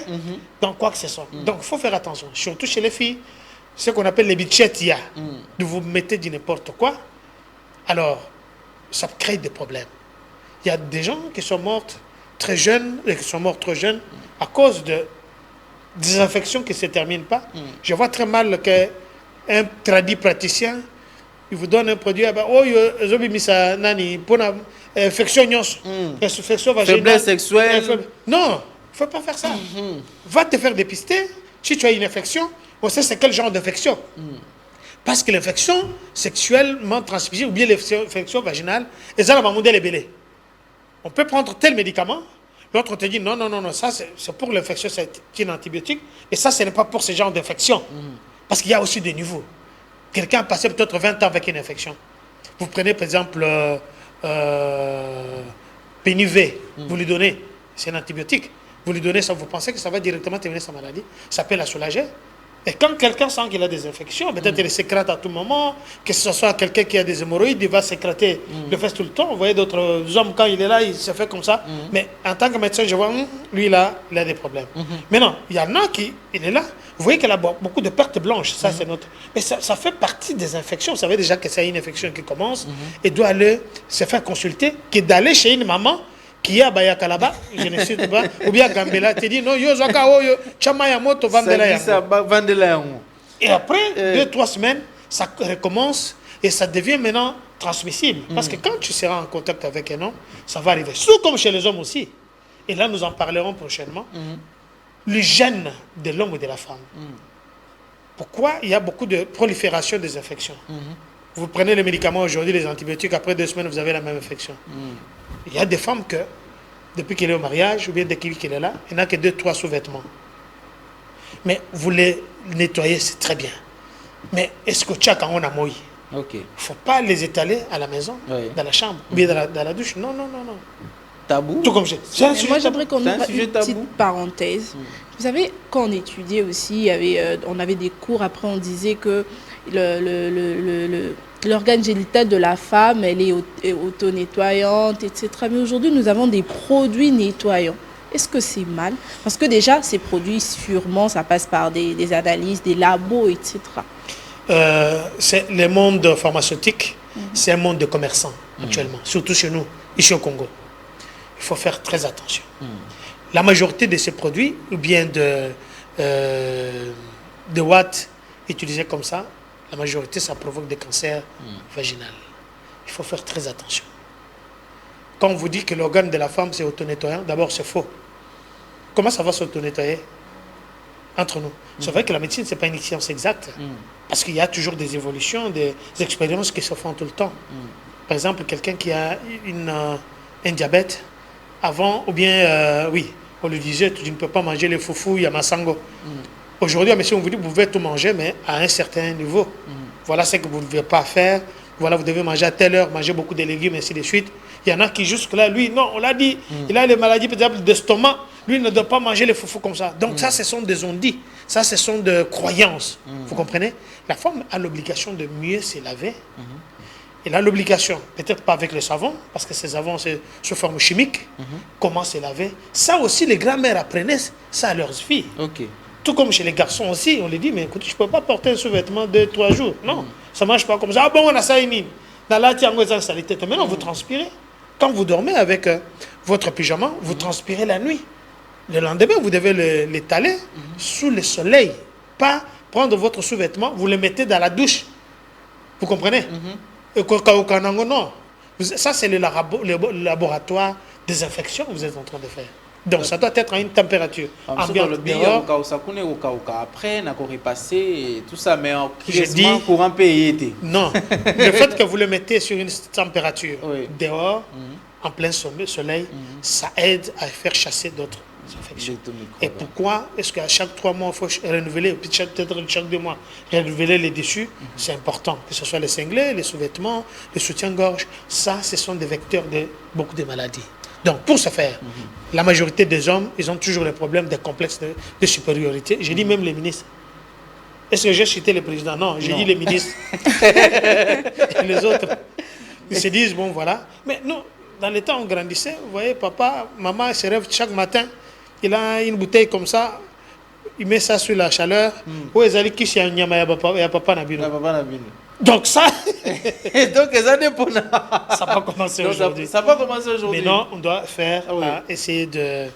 S4: dans quoi que ce soit. Donc il faut faire attention, surtout chez les filles, ce qu'on appelle les bichetia, de vous mettez du n'importe quoi. Alors, ça crée des problèmes. Il y a des gens qui sont morts très jeunes et qui sont morts trop jeunes à cause de des infections qui ne se terminent pas. Je vois très mal qu'un tradit praticien, il vous donne un produit, pour infection vaginale.
S1: Faiblesse sexuelle.
S4: Non, il ne faut pas faire ça. Va te faire dépister. Si tu as une infection, on sait c'est quel genre d'infection. Parce que l'infection sexuellement transmissible ou bien l'infection vaginale, on peut prendre tel médicament, l'autre te dit non, ça c'est pour l'infection, c'est un antibiotique, et ça ce n'est pas pour ce genre d'infection. Parce qu'il y a aussi des niveaux. Quelqu'un a passé peut-être 20 ans avec une infection. Vous prenez par exemple Pénivé, vous lui donnez, c'est un antibiotique, vous lui donnez ça, vous pensez que ça va directement terminer sa maladie, ça peut la soulager. Et quand quelqu'un sent qu'il a des infections, peut-être il sécrète à tout moment, que ce soit quelqu'un qui a des hémorroïdes, il va sécréter le fait tout le temps. Vous voyez d'autres hommes, quand il est là, il se fait comme ça. Mais en tant que médecin, je vois, lui, il a des problèmes. Mais non, il y en a qui, il est là. Vous voyez qu'il a beaucoup de pertes blanches, ça c'est notre... Mais ça fait partie des infections. Vous savez déjà que c'est une infection qui commence et doit aller se faire consulter, que d'aller chez une maman qui est à Bayakalaba, je ne sais pas, ou bien à Gambela, tu dis non, yo zaka yo chamaya moto vandela. Et après 2-3 semaines, ça recommence et ça devient maintenant transmissible. Parce que quand tu seras en contact avec un homme, ça va arriver. Surtout comme chez les hommes aussi. Et là, nous en parlerons prochainement. L'hygiène de l'homme et de la femme. Pourquoi il y a beaucoup de prolifération des infections? Vous prenez les médicaments aujourd'hui, les antibiotiques, après 2 semaines, vous avez la même infection. Il y a des femmes que, depuis qu'elle est au mariage, ou bien dès qu'elle est là, il n'y a que 2-3 sous-vêtements. Mais vous les nettoyez, c'est très bien. Mais est-ce que tu as quand on a mouillé?
S1: Ok.
S4: Il ne faut pas les étaler à la maison,
S1: Oui.
S4: dans la chambre, ou bien dans la douche. Non, non, non, non.
S1: Tabou.
S4: Tout comme j'ai. C'est un
S2: Mais
S4: sujet
S2: moi,
S4: tabou.
S2: j'aimerais qu'on
S1: C'est un
S2: ouvre
S1: sujet
S2: une
S1: tabou.
S2: petite parenthèse. Vous savez, quand on étudiait aussi, il y avait, on avait des cours, après on disait que l'organe génital de la femme, elle est auto-nettoyante, etc. Mais aujourd'hui, nous avons des produits nettoyants. Est-ce que c'est mal? Parce que déjà, ces produits, sûrement, ça passe par des analyses, des labos, etc.
S4: C'est le monde pharmaceutique, c'est un monde de commerçants actuellement, surtout chez nous, ici au Congo. Il faut faire très attention. La majorité de ces produits, ou bien de watts utilisés comme ça, la majorité, ça provoque des cancers vaginaux. Il faut faire très attention. Quand on vous dit que l'organe de la femme, c'est auto-nettoyant, d'abord, c'est faux. Comment ça va s'auto-nettoyer entre nous? C'est vrai que la médecine, ce n'est pas une science exacte. Parce qu'il y a toujours des évolutions, des expériences qui se font tout le temps. Par exemple, quelqu'un qui a un diabète, avant, ou bien, oui, on lui disait, tu ne peux pas manger les foufous, il y a masango. Aujourd'hui, monsieur, on vous dit, vous pouvez tout manger, mais à un certain niveau. Voilà ce que vous ne devez pas faire. Voilà, vous devez manger à telle heure, manger beaucoup de légumes, ainsi de suite. Il y en a qui, jusque-là, lui, non, on l'a dit, il a les maladies, par exemple, d'estomac. Lui, il ne doit pas manger les foufous comme ça. Donc, ça, ce sont des on-dit. Ça, ce sont des croyances. Vous comprenez? La femme a l'obligation de mieux se laver. Elle a l'obligation, peut-être pas avec le savon, parce que ces savons, c'est sous forme chimique. Comment se laver? Ça aussi, les grands-mères apprenaient ça à leurs filles.
S1: Ok.
S4: Tout comme chez les garçons aussi, on les dit, mais écoute, je ne peux pas porter un sous-vêtement 2-3 jours. Non, ça ne marche pas comme ça. Ah bon, on a ça, dans la tiango, ça, ça tête. Maintenant, vous transpirez. Quand vous dormez avec votre pyjama, vous transpirez la nuit. Le lendemain, vous devez l'étaler sous le soleil. Pas prendre votre sous-vêtement, vous le mettez dans la douche. Vous comprenez? Non. Ça, c'est le laboratoire des infections que vous êtes en train de faire. Donc, ça doit être à une température ambiante dehors.
S1: Après, on a repassé et tout ça, mais en
S4: Je dis,
S1: courant payé.
S4: Non. Le fait que vous le mettez sur une température dehors, en plein soleil, ça aide à faire chasser d'autres infections. Et pourquoi est-ce qu'à chaque 3 mois, il faut renouveler, peut-être chaque 2 mois, renouveler les dessus? C'est important, que ce soit les cinglés, les sous-vêtements, les soutiens-gorge. Ça, ce sont des vecteurs de beaucoup de maladies. Donc, pour ce faire, la majorité des hommes, ils ont toujours le problème des complexes de supériorité. J'ai dit même les ministres. Est-ce que j'ai cité le président? Non, j'ai dit les ministres. Et les autres, ils se disent, bon, voilà. Mais nous, dans les temps, on grandissait. Vous voyez, papa, maman se rêve chaque matin. Il a une bouteille comme ça. Il met ça sur la chaleur. Où ils allaient qui il y a papa Nabino. Donc ça,
S1: donc ça dépend.
S4: Ça va commencer aujourd'hui.
S1: Ça va commencer aujourd'hui.
S4: Mais non, on doit faire, essayer de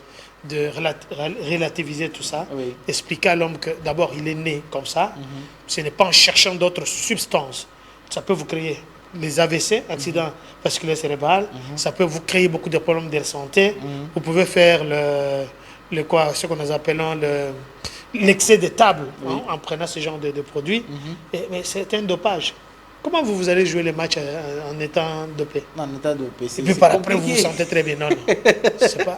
S4: relativiser tout ça. Expliquer à l'homme que d'abord il est né comme ça. Ce n'est pas en cherchant d'autres substances. Ça peut vous créer les AVC, accidents vasculaires cérébraux. Ça peut vous créer beaucoup de problèmes de santé. Vous pouvez faire ce que nous appelons l'excès de table en prenant ce genre de produits. Mais c'est un dopage. Comment vous allez jouer les matchs en étant dopé?
S1: En état dopé,
S4: et puis par après, vous vous sentez très bien. Non, non.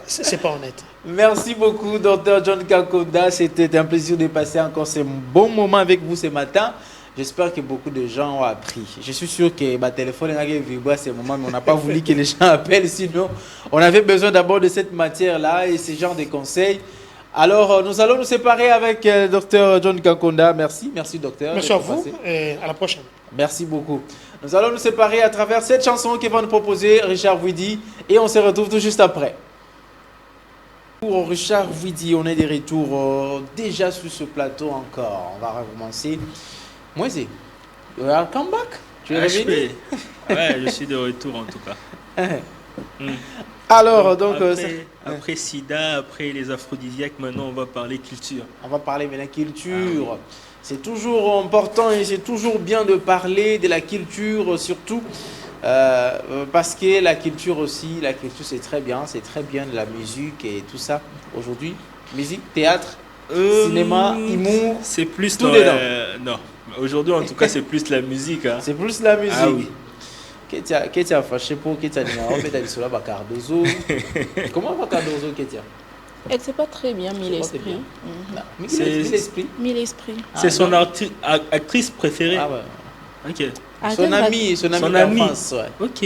S4: C'est pas honnête.
S1: Merci beaucoup, Dr John Kakonda. C'était un plaisir de passer encore ce bon moment avec vous ce matin. J'espère que beaucoup de gens ont appris. Je suis sûr que ma téléphone est vibré à ce moment, mais on n'a pas voulu que les gens appellent. Sinon, on avait besoin d'abord de cette matière-là et ce genre de conseils. Alors, nous allons nous séparer avec Dr John Kakonda. Merci, docteur.
S4: Merci à vous et à la prochaine.
S1: Merci beaucoup. Nous allons nous séparer à travers cette chanson qui va nous proposer Richard Ouidi et on se retrouve tout juste après. Pour Richard Ouidi, on est de retour déjà sur ce plateau encore. On va recommencer. Moi, c'est welcome back. Tu es revenu?
S3: Ouais, je suis de retour en tout cas.
S1: Alors, donc,
S3: après Sida, après les aphrodisiaques, maintenant on va parler culture.
S1: On va parler de la culture. Oui. C'est toujours important et c'est toujours bien de parler de la culture, surtout parce que la culture aussi, c'est très bien de la musique et tout ça. Aujourd'hui, musique, théâtre, cinéma, humour,
S3: c'est plus
S1: tout dedans.
S3: Non, aujourd'hui en tout cas c'est plus la musique. Hein.
S1: C'est plus la musique.
S3: Ah oui.
S1: Ketia fâché pour Ketia Nima, on peut aller sur la Bacardozo. Comment Bacardozo Ketia?
S2: Elle s'est pas très bien mis
S1: Je crois que c'est
S2: l'esprit.
S1: bien. Mais
S3: C'est-
S1: l'esprit.
S2: Mis l'esprit.
S3: C'est son
S1: donc-
S3: actrice préférée.
S1: Ah ouais.
S3: Ok.
S1: Son ami
S3: Son ami.
S1: d'enfance, ouais.
S3: Ok.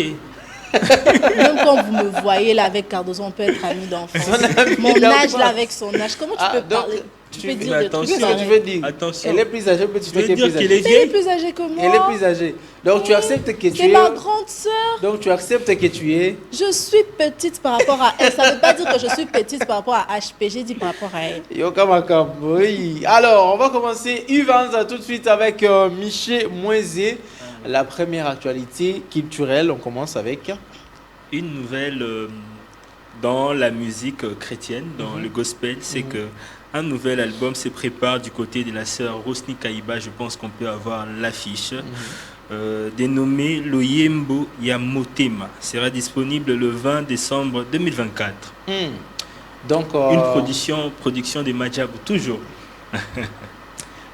S2: Même quand vous me voyez là avec Cardozo, on peut être amis d'enfance.
S1: Son ami
S2: Mon âge
S1: d'enfance.
S2: là avec son âge. Comment tu peux
S1: donc,
S2: parler? Tu peux dire
S3: mais
S2: des trucs
S1: Qu'est-ce que
S3: attention.
S1: tu
S2: pareils.
S1: veux dire?
S3: Attention.
S1: Elle est plus âgée, mais tu
S3: Tu
S1: sais
S3: veux
S1: qu'elle est
S3: dire
S1: plus
S3: qu'elle
S1: âgée.
S3: est
S2: Mais elle est
S3: vieille?
S2: plus âgée que moi.
S1: Elle est plus âgée. Donc tu acceptes que tu
S2: C'est
S1: es.
S2: ma grande sœur.
S1: Donc tu acceptes que tu es.
S2: Je suis petite par rapport à elle. Ça ne veut pas dire que je suis petite par rapport à HP. J'ai dit par rapport à elle.
S1: Oui. Alors, on va commencer Uvanza tout de suite avec Miché Moisé. La première actualité culturelle, on commence avec.
S3: Une nouvelle dans la musique chrétienne, dans le gospel, c'est que un nouvel album se prépare du côté de la sœur Rosny Kaïba. Je pense qu'on peut avoir l'affiche. Dénommé Loyembo Yamotema. Sera disponible le 20 décembre 2024.
S1: Donc,
S3: Une production de Majabou, toujours.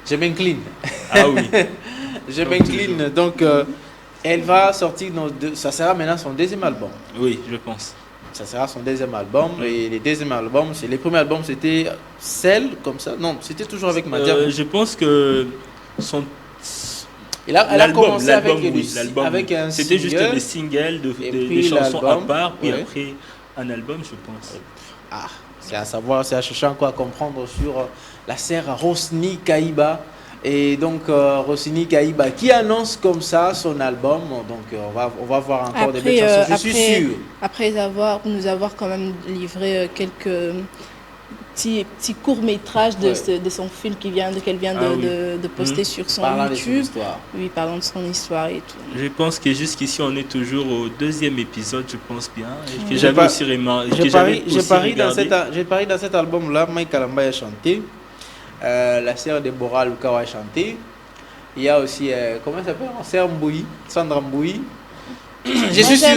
S1: je m'incline.
S3: Ah oui.
S1: Je m'incline. Donc, elle va sortir. Ça sera maintenant son deuxième album.
S3: Oui, je pense.
S1: Ça sera son deuxième album. Et les deuxièmes albums, les premiers albums, c'était Celle, comme ça. Non, c'était toujours avec Madiabou.
S3: Je pense que son
S1: Elle a
S3: l'album,
S1: commencé avec,
S3: l'album, oui, l'album,
S1: avec un
S3: c'était juste
S1: single.
S3: des singles,
S1: et
S3: des
S1: puis
S3: chansons à
S1: l'album,
S3: part, puis
S1: ouais.
S3: après un album, je pense.
S1: Ah, c'est à savoir, c'est à chercher encore à comprendre sur la sœur Rosny Kaïba. Et donc, Rosny Kaïba qui annonce comme ça son album. Donc, on va voir encore des belles chansons, je suis sûr.
S2: Après nous avoir quand même livré quelques petits courts-métrages de son film qu'elle vient de poster sur son
S1: Parlant de son
S2: YouTube.
S1: histoire.
S2: Oui, parlant de son histoire et tout.
S3: Je pense que jusqu'ici, on est toujours au deuxième épisode, je pense bien. Et que
S1: J'ai
S3: j'avais
S1: pas-
S3: aussi remarqué.
S1: J'ai parié dans cet album-là, Mike Kalamba a chanté. La sœur Déborah Lukawa a chanté. Il y a aussi, comment elle s'appelle? Sœur Mbouyi, Sandra Mbouyi. Je suis sûr.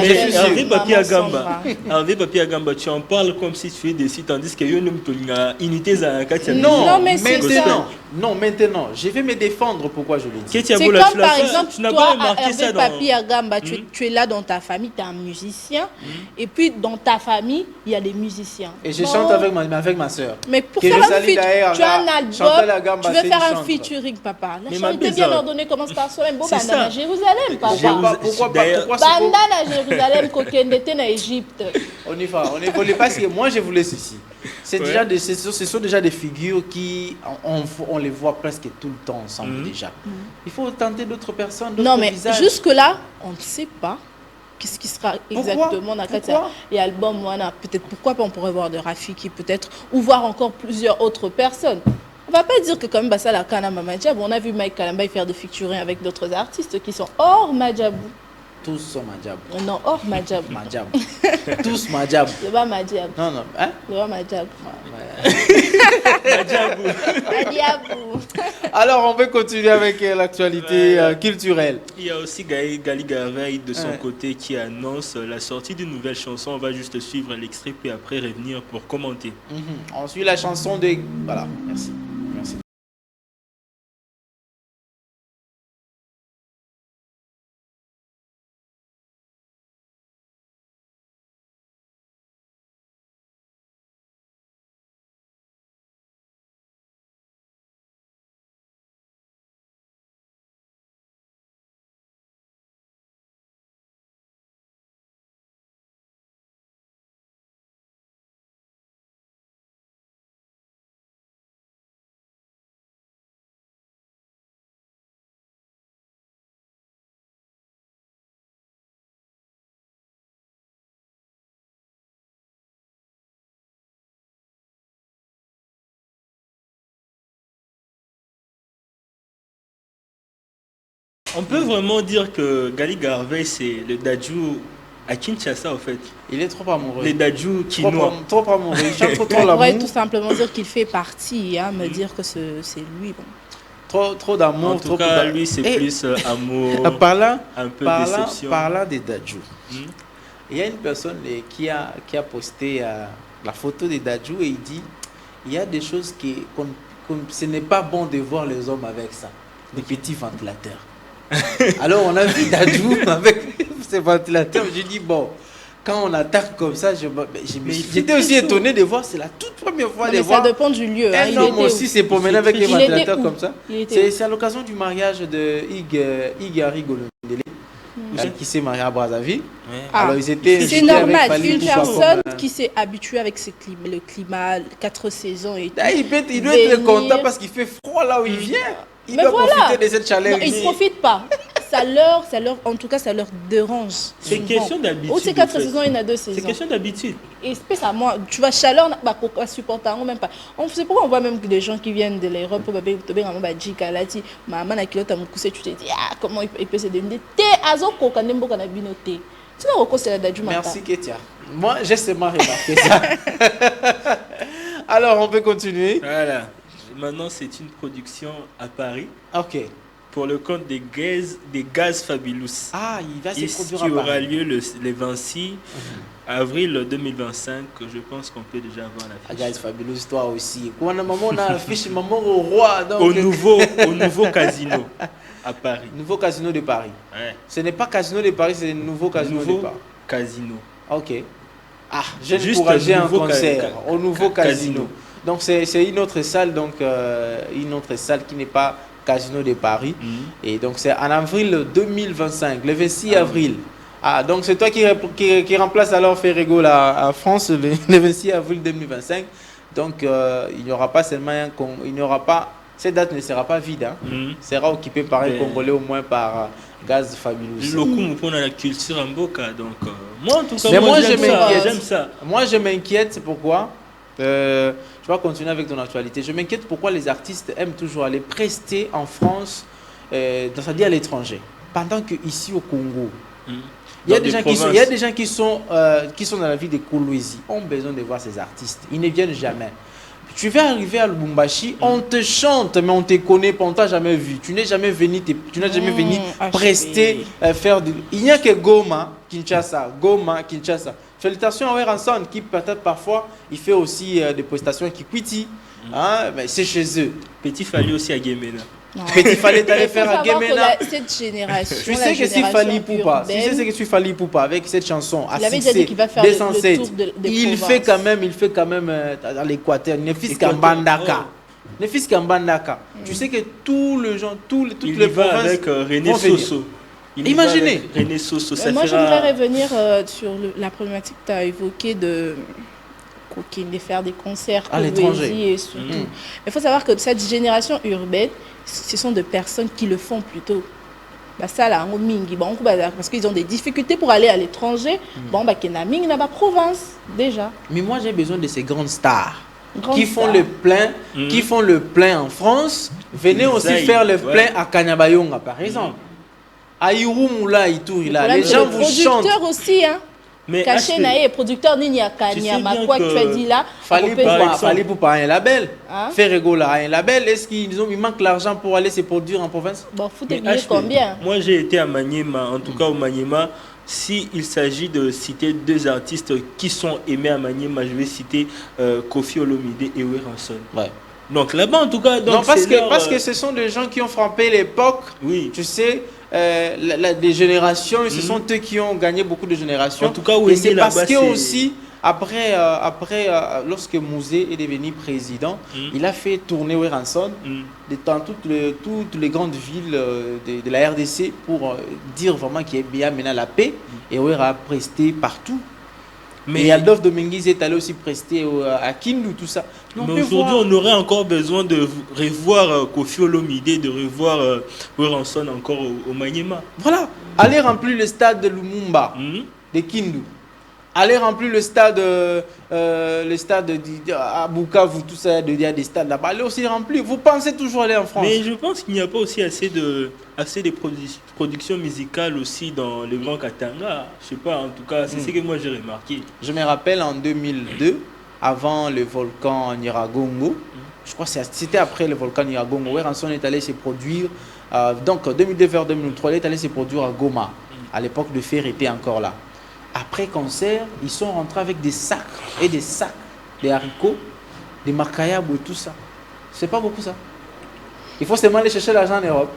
S1: Je suis sûr.
S3: Hervé Papi
S2: Maman
S3: Agamba,
S2: Sandra.
S3: Hervé Papi Agamba, tu en parles comme si tu es décis, tandis que yo n'aime pas unité à Katia.
S1: Non,
S2: mais c'est
S1: maintenant. Non, maintenant. Je vais me défendre pourquoi je l'ai dit.
S3: Katia
S2: C'est
S3: Bola,
S2: comme
S3: tu l'as
S2: par
S3: fait,
S2: exemple,
S3: tu n'as
S2: toi,
S3: pas
S2: à
S3: remarqué ça
S2: Hervé
S3: dans...
S2: Papi Agamba, tu es là dans ta famille, tu es un musicien. Et puis dans ta famille, il y a des musiciens.
S1: Et je
S2: Bon.
S1: chante avec ma soeur.
S2: Mais pour
S1: Que
S2: faire
S1: je
S2: un
S1: salue
S2: feat,
S1: d'ailleurs
S2: tu as un
S1: à Chantal
S2: album,
S1: Agamba,
S2: tu veux
S1: c'est
S2: faire
S1: une
S2: un
S1: chantre.
S2: featuring, papa. La
S3: Mais
S2: charité
S3: ma
S2: bien
S3: belle,
S2: ordonnée commence par soi-même. Bon,
S3: c'est
S2: banda
S3: ça.
S2: na Jérusalem, papa.
S1: Pourquoi
S3: D'ailleurs-
S2: Banda na Jérusalem, Kokendete na Égypte.
S1: On y va, on évolue parce que moi je voulais ceci. C'est
S3: Ouais.
S1: déjà ce sont déjà des figures qui on les voit presque tout le temps ensemble déjà. Il faut tenter d'autres personnes, d'autres
S2: Non, mais
S1: visages.
S2: jusque-là, on ne sait pas qu'est-ce qui sera
S1: Pourquoi?
S2: exactement dans
S1: Pourquoi?
S2: et album. Voilà, peut-être pourquoi pas on pourrait voir de Rafiki, peut-être, ou voir encore plusieurs autres personnes. On va pas dire que comme ça la Kana Madjabou, on a vu Mike Kalamba faire des featuring avec d'autres artistes qui sont hors Madjabou.
S1: Tous sont Madjabou.
S2: Non, hors Madjabou.
S1: Madjabou. Tous Madjabou.
S2: Le bas Madjabou.
S1: Non, non. Hein?
S2: Le bas Madjabou.
S3: Madjabou.
S2: Madjabou.
S1: Alors, on va continuer avec l'actualité culturelle.
S3: Il y a aussi Gali Garveil de son côté qui annonce la sortie d'une nouvelle chanson. On va juste suivre l'extrait puis après revenir pour commenter.
S1: On suit la chanson de... Voilà, merci. Merci.
S3: On peut vraiment dire que Gali Garveil, c'est le Dadju à Kinshasa, en fait.
S1: Il est trop amoureux.
S3: Les Dadju quinois.
S1: Trop amoureux. Il chante trop
S2: On pourrait
S1: l'amour.
S2: tout simplement dire qu'il fait partie, hein, me dire que c'est lui. Bon.
S1: Trop d'amour.
S3: En tout cas, lui, c'est plus amour,
S1: Parlant
S3: un peu déception.
S1: Parlant des Dadju. Il y a une personne qui a posté la photo de Dadju et il dit il y a des choses ce n'est pas bon de voir les hommes avec ça, des petits ventilateurs. Alors on a vu Dadju avec ses ventilateurs. J'ai dit bon, quand on attaque comme ça, j'étais aussi étonné de voir, c'est la toute première fois
S2: Non,
S1: de
S2: mais
S1: voir
S2: ça dépend du lieu.
S1: un homme aussi s'est promené avec un
S2: Il était
S1: ventilateur
S2: où?
S1: comme ça.
S2: Il était où?
S1: C'est à l'occasion du mariage de Ig Harry Golondele, qui s'est marié à Brazzaville.
S2: Ah.
S1: Alors ils étaient
S2: C'est
S1: invités avec
S2: normal,
S1: Fally
S2: une
S1: Ipupa
S2: personne
S1: comme,
S2: qui s'est habituée avec le climat, 4 saisons et tout.
S1: il doit être
S2: venir-
S1: content parce qu'il fait froid là où il vient. Il
S2: Mais
S1: doit
S2: voilà.
S1: profiter de cette chaleur
S2: Non, ils ne
S1: ici.
S2: profitent pas. En tout cas, ça leur dérange.
S3: C'est
S2: souvent.
S3: question d'habitude.
S2: Oh, c'est 4
S3: en fait.
S2: saisons, il y en a 2
S3: C'est
S2: saisons.
S3: question d'habitude.
S2: Et spécialement, tu vois, chaleur, bah, pas supporter, même pas. C'est pourquoi on voit même que des gens qui viennent de l'Europe, tu te dis, ah, comment il peut se demander.
S1: Merci Ketia. Moi, j'ai seulement remarqué ça. Alors, on peut continuer.
S3: Voilà. Maintenant, c'est une production à Paris
S1: Ok.
S3: pour le compte des Gaz Fabulous.
S1: Ah, il va se
S3: Ici,
S1: produire
S3: qui
S1: à
S3: aura
S1: Paris.
S3: lieu le 26 avril 2025. Je pense qu'on peut déjà avoir
S1: Ah,
S3: l'affiche.
S1: guys, fabulous, toi aussi. Quand maman on a affiche maman au roi. Donc,
S3: Au nouveau casino à Paris.
S1: nouveau casino de Paris.
S3: Ouais.
S1: Ce n'est pas casino de Paris, c'est le nouveau casino de
S3: Nouveau
S1: Paris.
S3: casino.
S1: Ok. Ah, j'ai
S3: Juste
S1: encouragé
S3: un
S1: un
S3: nouveau
S1: concert au nouveau casino.
S3: casino.
S1: Donc c'est une autre salle, une autre salle qui n'est pas casino de Paris. Et donc c'est en avril 2025, le 26 avril. Ah, donc c'est toi qui remplace alors Ferrego là, à France le 26 avril 2025. Donc il n'y aura pas seulement cette date ne sera pas vide, hein. Sera occupée par un
S3: Mais-
S1: Congolais au moins par Gaz Fabulous.
S3: Le coup, on a la culture en boca. Donc, moi, en tout cas,
S1: Mais moi, je
S3: j'aime ça.
S1: m'inquiète.
S3: J'aime ça.
S1: Moi, je m'inquiète, c'est pourquoi. Je vais continuer avec ton actualité. Je m'inquiète pourquoi les artistes aiment toujours aller prester en France, c'est-à-dire à l'étranger, pendant qu'ici au Congo, il y a des gens qui sont dans la ville de Kolwezi, ont besoin de voir ces artistes. Ils ne viennent jamais. Tu vas arriver à Lubumbashi, on te chante, mais on te connaît pas, on t'a jamais vu. Tu n'es jamais venu, prester, faire du... Il n'y a que Goma, Kinshasa. Félicitations à Weranson qui peut-être parfois, il fait aussi des prestations à Kikwiti. Hein, mais c'est chez eux.
S3: Petit Fally aussi à Guémena.
S1: Petit fallait t'aller faire à
S2: savoir
S1: Guémena.
S2: que cette génération,
S1: Tu sais que si Fally Ipupa, avec cette chanson à
S2: il avait déjà dit qu'il va faire le tour des
S1: il
S2: provinces.
S1: fait quand même dans l'Équateur, ne fils qu'en Bandaka. Ne fils qu'en Bandaka. Tu sais que toutes
S3: Il
S1: les
S3: y va
S1: provinces
S3: avec René
S1: vont venir.
S3: Soso. Il y
S1: Imaginez.
S3: va avec René Soso. Ça
S2: Moi,
S3: fera-
S2: j'aimerais revenir sur la problématique que tu as évoquée de faire des concerts
S1: À l'étranger.
S2: poésie et surtout. Il faut savoir que cette génération urbaine, ce sont des personnes qui le font plutôt. Bah, ça là, en mingi, bon, parce qu'ils ont des difficultés pour aller à l'étranger. Bon, bah, qu'il y a mingi dans la province déjà.
S1: Mais moi j'ai besoin de ces grandes stars
S2: Grande
S1: qui font
S2: star.
S1: le plein en France. Venez aussi
S3: Zaï,
S1: faire le
S3: ouais.
S1: plein à Kanyabayonga par exemple. À Irumu là, Ituri là, les
S2: Problème,
S1: gens
S2: c'est
S1: vous chantent.
S2: producteurs aussi, hein.
S3: Mais
S2: Caché
S3: HP,
S2: naé, producteur Nini
S3: Tu sais
S2: Kanyama,
S3: bien
S2: quoi
S3: que
S2: que tu as dit là.
S1: Fallait
S2: on peut-
S3: par
S1: pour
S3: exemple.
S1: Fallait pour un label.
S2: Hein?
S1: Ferrego là, un label. Est-ce qu'il manque l'argent pour aller se produire en province?
S2: Bon, foutez
S3: mais
S2: billets
S3: HP,
S2: combien?
S3: Moi, j'ai été à Maniema. En tout cas, au Maniema, s'il s'agit de citer deux artistes qui sont aimés à Maniema, je vais citer Kofi Olomide et Weranson.
S1: Ouais.
S3: Donc là-bas, en tout cas, donc
S1: Non, parce
S3: c'est leur,
S1: que ce sont des gens qui ont frappé l'époque.
S3: oui.
S1: Tu sais, des générations, et ce sont eux qui ont gagné beaucoup de générations.
S3: En tout cas,
S1: et
S3: Wendy,
S1: c'est parce
S3: là-bas,
S1: que
S3: c'est-
S1: aussi, lorsque Mouzé est devenu président, il a fait tourner Weranson dans toutes les grandes villes de la RDC pour dire vraiment qu'il y a bien maintenant la paix. Et Wera a presté partout.
S3: Mais,
S1: Et Adolphe Dominguez est allé aussi prester à Kindu, tout ça. Donc, on
S3: mais
S1: peut
S3: aujourd'hui,
S1: voir.
S3: on aurait encore besoin de revoir Kofi Olomide, de revoir Weranson encore au Maniema.
S1: Voilà, allez remplir le stade de Lumumba, de Kindu. Allez remplir le stade à Bukavu, tout ça, il y a des stades là-bas. Allez aussi remplir. Vous pensez toujours aller en France?
S3: Mais je pense qu'il n'y a pas aussi assez de productions musicales aussi dans le Grand Katanga. Je sais pas, en tout cas, c'est ce que moi j'ai remarqué.
S1: Je me rappelle en 2002, avant le volcan Nyiragongo, je crois que c'était après le volcan Nyiragongo, Weranson est allé se produire, donc 2002 vers 2003, il est allé se produire à Goma. À l'époque, le fer était encore là. Après concert, ils sont rentrés avec des sacs et des sacs, des haricots, des macayabou et tout ça. C'est pas beaucoup ça. Il faut seulement aller chercher l'argent en Europe.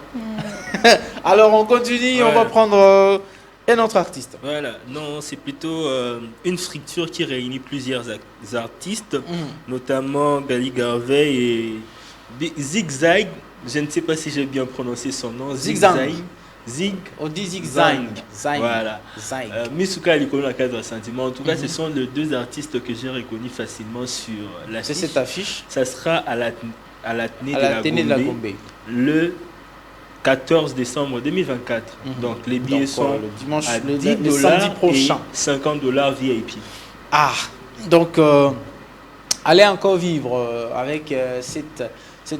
S1: Alors on continue,
S3: Ouais.
S1: on va prendre Un autre artiste.
S3: Voilà, non, c'est plutôt une structure qui réunit plusieurs artistes, notamment Gali Garvey et Zigzag. Je ne sais pas si j'ai bien prononcé son nom.
S1: Zigzag.
S3: Zig.
S1: On dit Zigzag.
S3: Voilà.
S1: Zag.
S3: Misuka Likolo la cadre sentiment. En tout cas, ce sont les deux artistes que j'ai reconnus facilement sur l'affiche.
S1: C'est cette affiche.
S3: Ça sera à l'Athénée
S1: de la Gombe.
S3: Le 14 décembre 2024. Donc les billets sont
S1: le dimanche,
S3: à
S1: le
S3: $10
S1: samedi prochain.
S3: et $50 VIP.
S1: Ah, donc allez encore vivre avec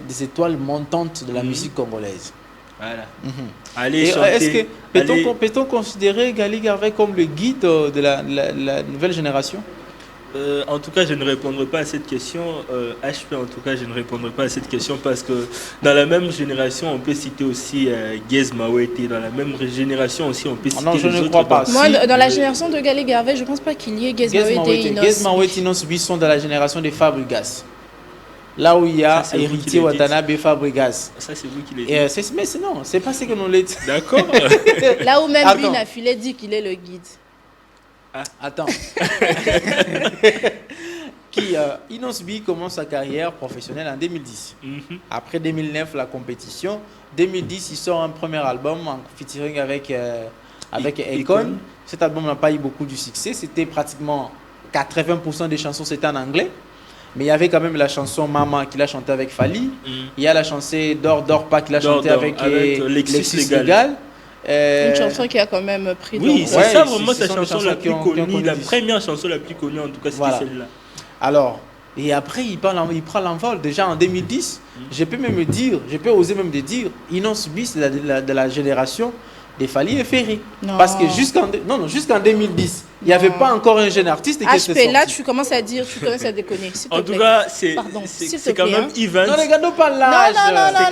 S1: des étoiles montantes de la musique congolaise.
S3: Voilà.
S1: Allez est-ce que peut-on considérer Gali Garvey comme le guide de la nouvelle génération?
S3: En tout cas, je ne répondrai pas à cette question. HP, en tout cas, je ne répondrai pas à cette question parce que dans la même génération, on peut citer aussi Gez Mawete. Dans la même génération aussi, on peut citer
S1: non, je
S3: les
S1: ne
S3: autres.
S1: crois pas.
S2: Moi, dans la génération de Gali Garvey, je ne pense pas qu'il y ait Gez Mawete et Inos.
S1: Gez Mawete et Inos sont dans la génération des Fabregas. Là où il y a Héritier Watanabe et Fabregas.
S3: Ça, c'est vous qui l'avez dit.
S1: Mais non, c'est pas ce que nous l'avons dit.
S3: D'accord.
S2: Là où même lui, Nafilé dit qu'il est le guide.
S1: Ah. Attends. Inos B commence sa carrière professionnelle en 2010. Après 2009, la compétition. 2010, il sort un premier album en featuring avec Akon. Cet album n'a pas eu beaucoup de succès. C'était pratiquement 80% des chansons, c'était en anglais. Mais il y avait quand même la chanson Maman qu'il a chanté avec Fali. Il y a la chanson Dors pas qu'il a chanté avec Lexus Legal.
S2: Une chanson qui a quand même pris.
S3: Oui, c'est ça vraiment sa chanson la plus connue, la première chanson la plus connue en tout cas, c'était celle-là.
S1: Alors, et après il prend l'envol. Déjà en 2010, je peux oser même dire, Inos B c'est de la génération des Fali et Ferry. Parce que jusqu'en 2010, il n'y avait pas encore un jeune artiste qui était sorti.
S2: Là, tu commences à déconner.
S3: En tout cas, c'est quand même Event.
S1: Non, regarde pas l'âge.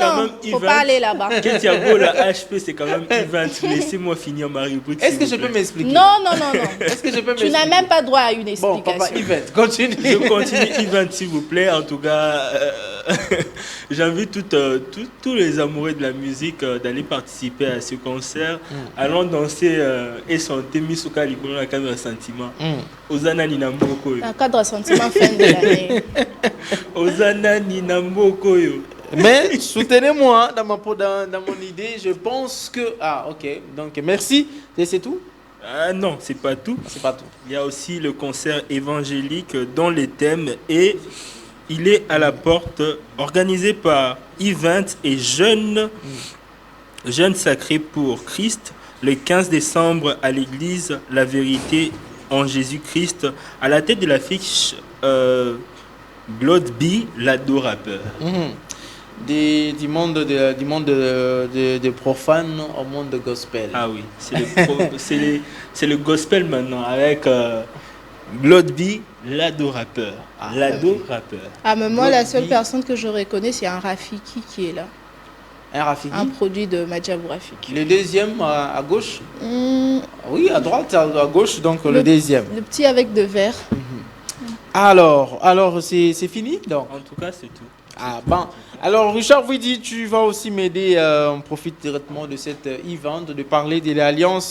S2: Non, faut pas aller là-bas.
S3: Ketiago, la HP, c'est quand même Event. Laissez-moi finir ma rubrique.
S1: Est-ce que je peux m'expliquer?
S2: Non.
S1: Est-ce que je peux m'expliquer?
S2: Tu n'as même pas droit à une explication.
S1: Bon, papa, Event, continue.
S3: Je continue Event, s'il vous plaît. En tout cas, j'invite tous les amoureux de la musique d'aller participer à ce concert. Allons danser et chanter Misuka Likolo la cadre sentiment. Ozana Ninamboko.
S2: La cadre sentiment fin de l'année.
S3: Ozana Ninamboko.
S1: Mais soutenez-moi dans mon idée. Je pense que... Ah, ok. Donc, merci. C'est tout?
S3: Non, c'est pas tout.
S1: C'est pas tout.
S3: Il y a aussi le concert évangélique dont les thèmes et il est à la porte, organisé par Event et Jeunes Sacrés pour Christ, le 15 décembre à l'église La Vérité en Jésus-Christ, à la tête de l'affiche Blood B, l'ado rappeur.
S1: Du monde de profanes au monde de gospel.
S3: Ah oui, c'est le gospel maintenant avec Blood B, l'ado rappeur.
S2: Ah, mais moi, la seule personne que je reconnais, c'est un Rafiki qui est là.
S1: Un Rafiki? Un
S2: produit de Madjabou Rafiki.
S1: Le deuxième à gauche? Oui, à droite, à gauche, donc le deuxième.
S2: Le petit avec de verre.
S1: Alors c'est fini donc?
S3: En tout cas, c'est tout.
S1: Ah bon. Alors Richard Vidi, tu vas aussi m'aider, on profite directement de cet event de parler de l'alliance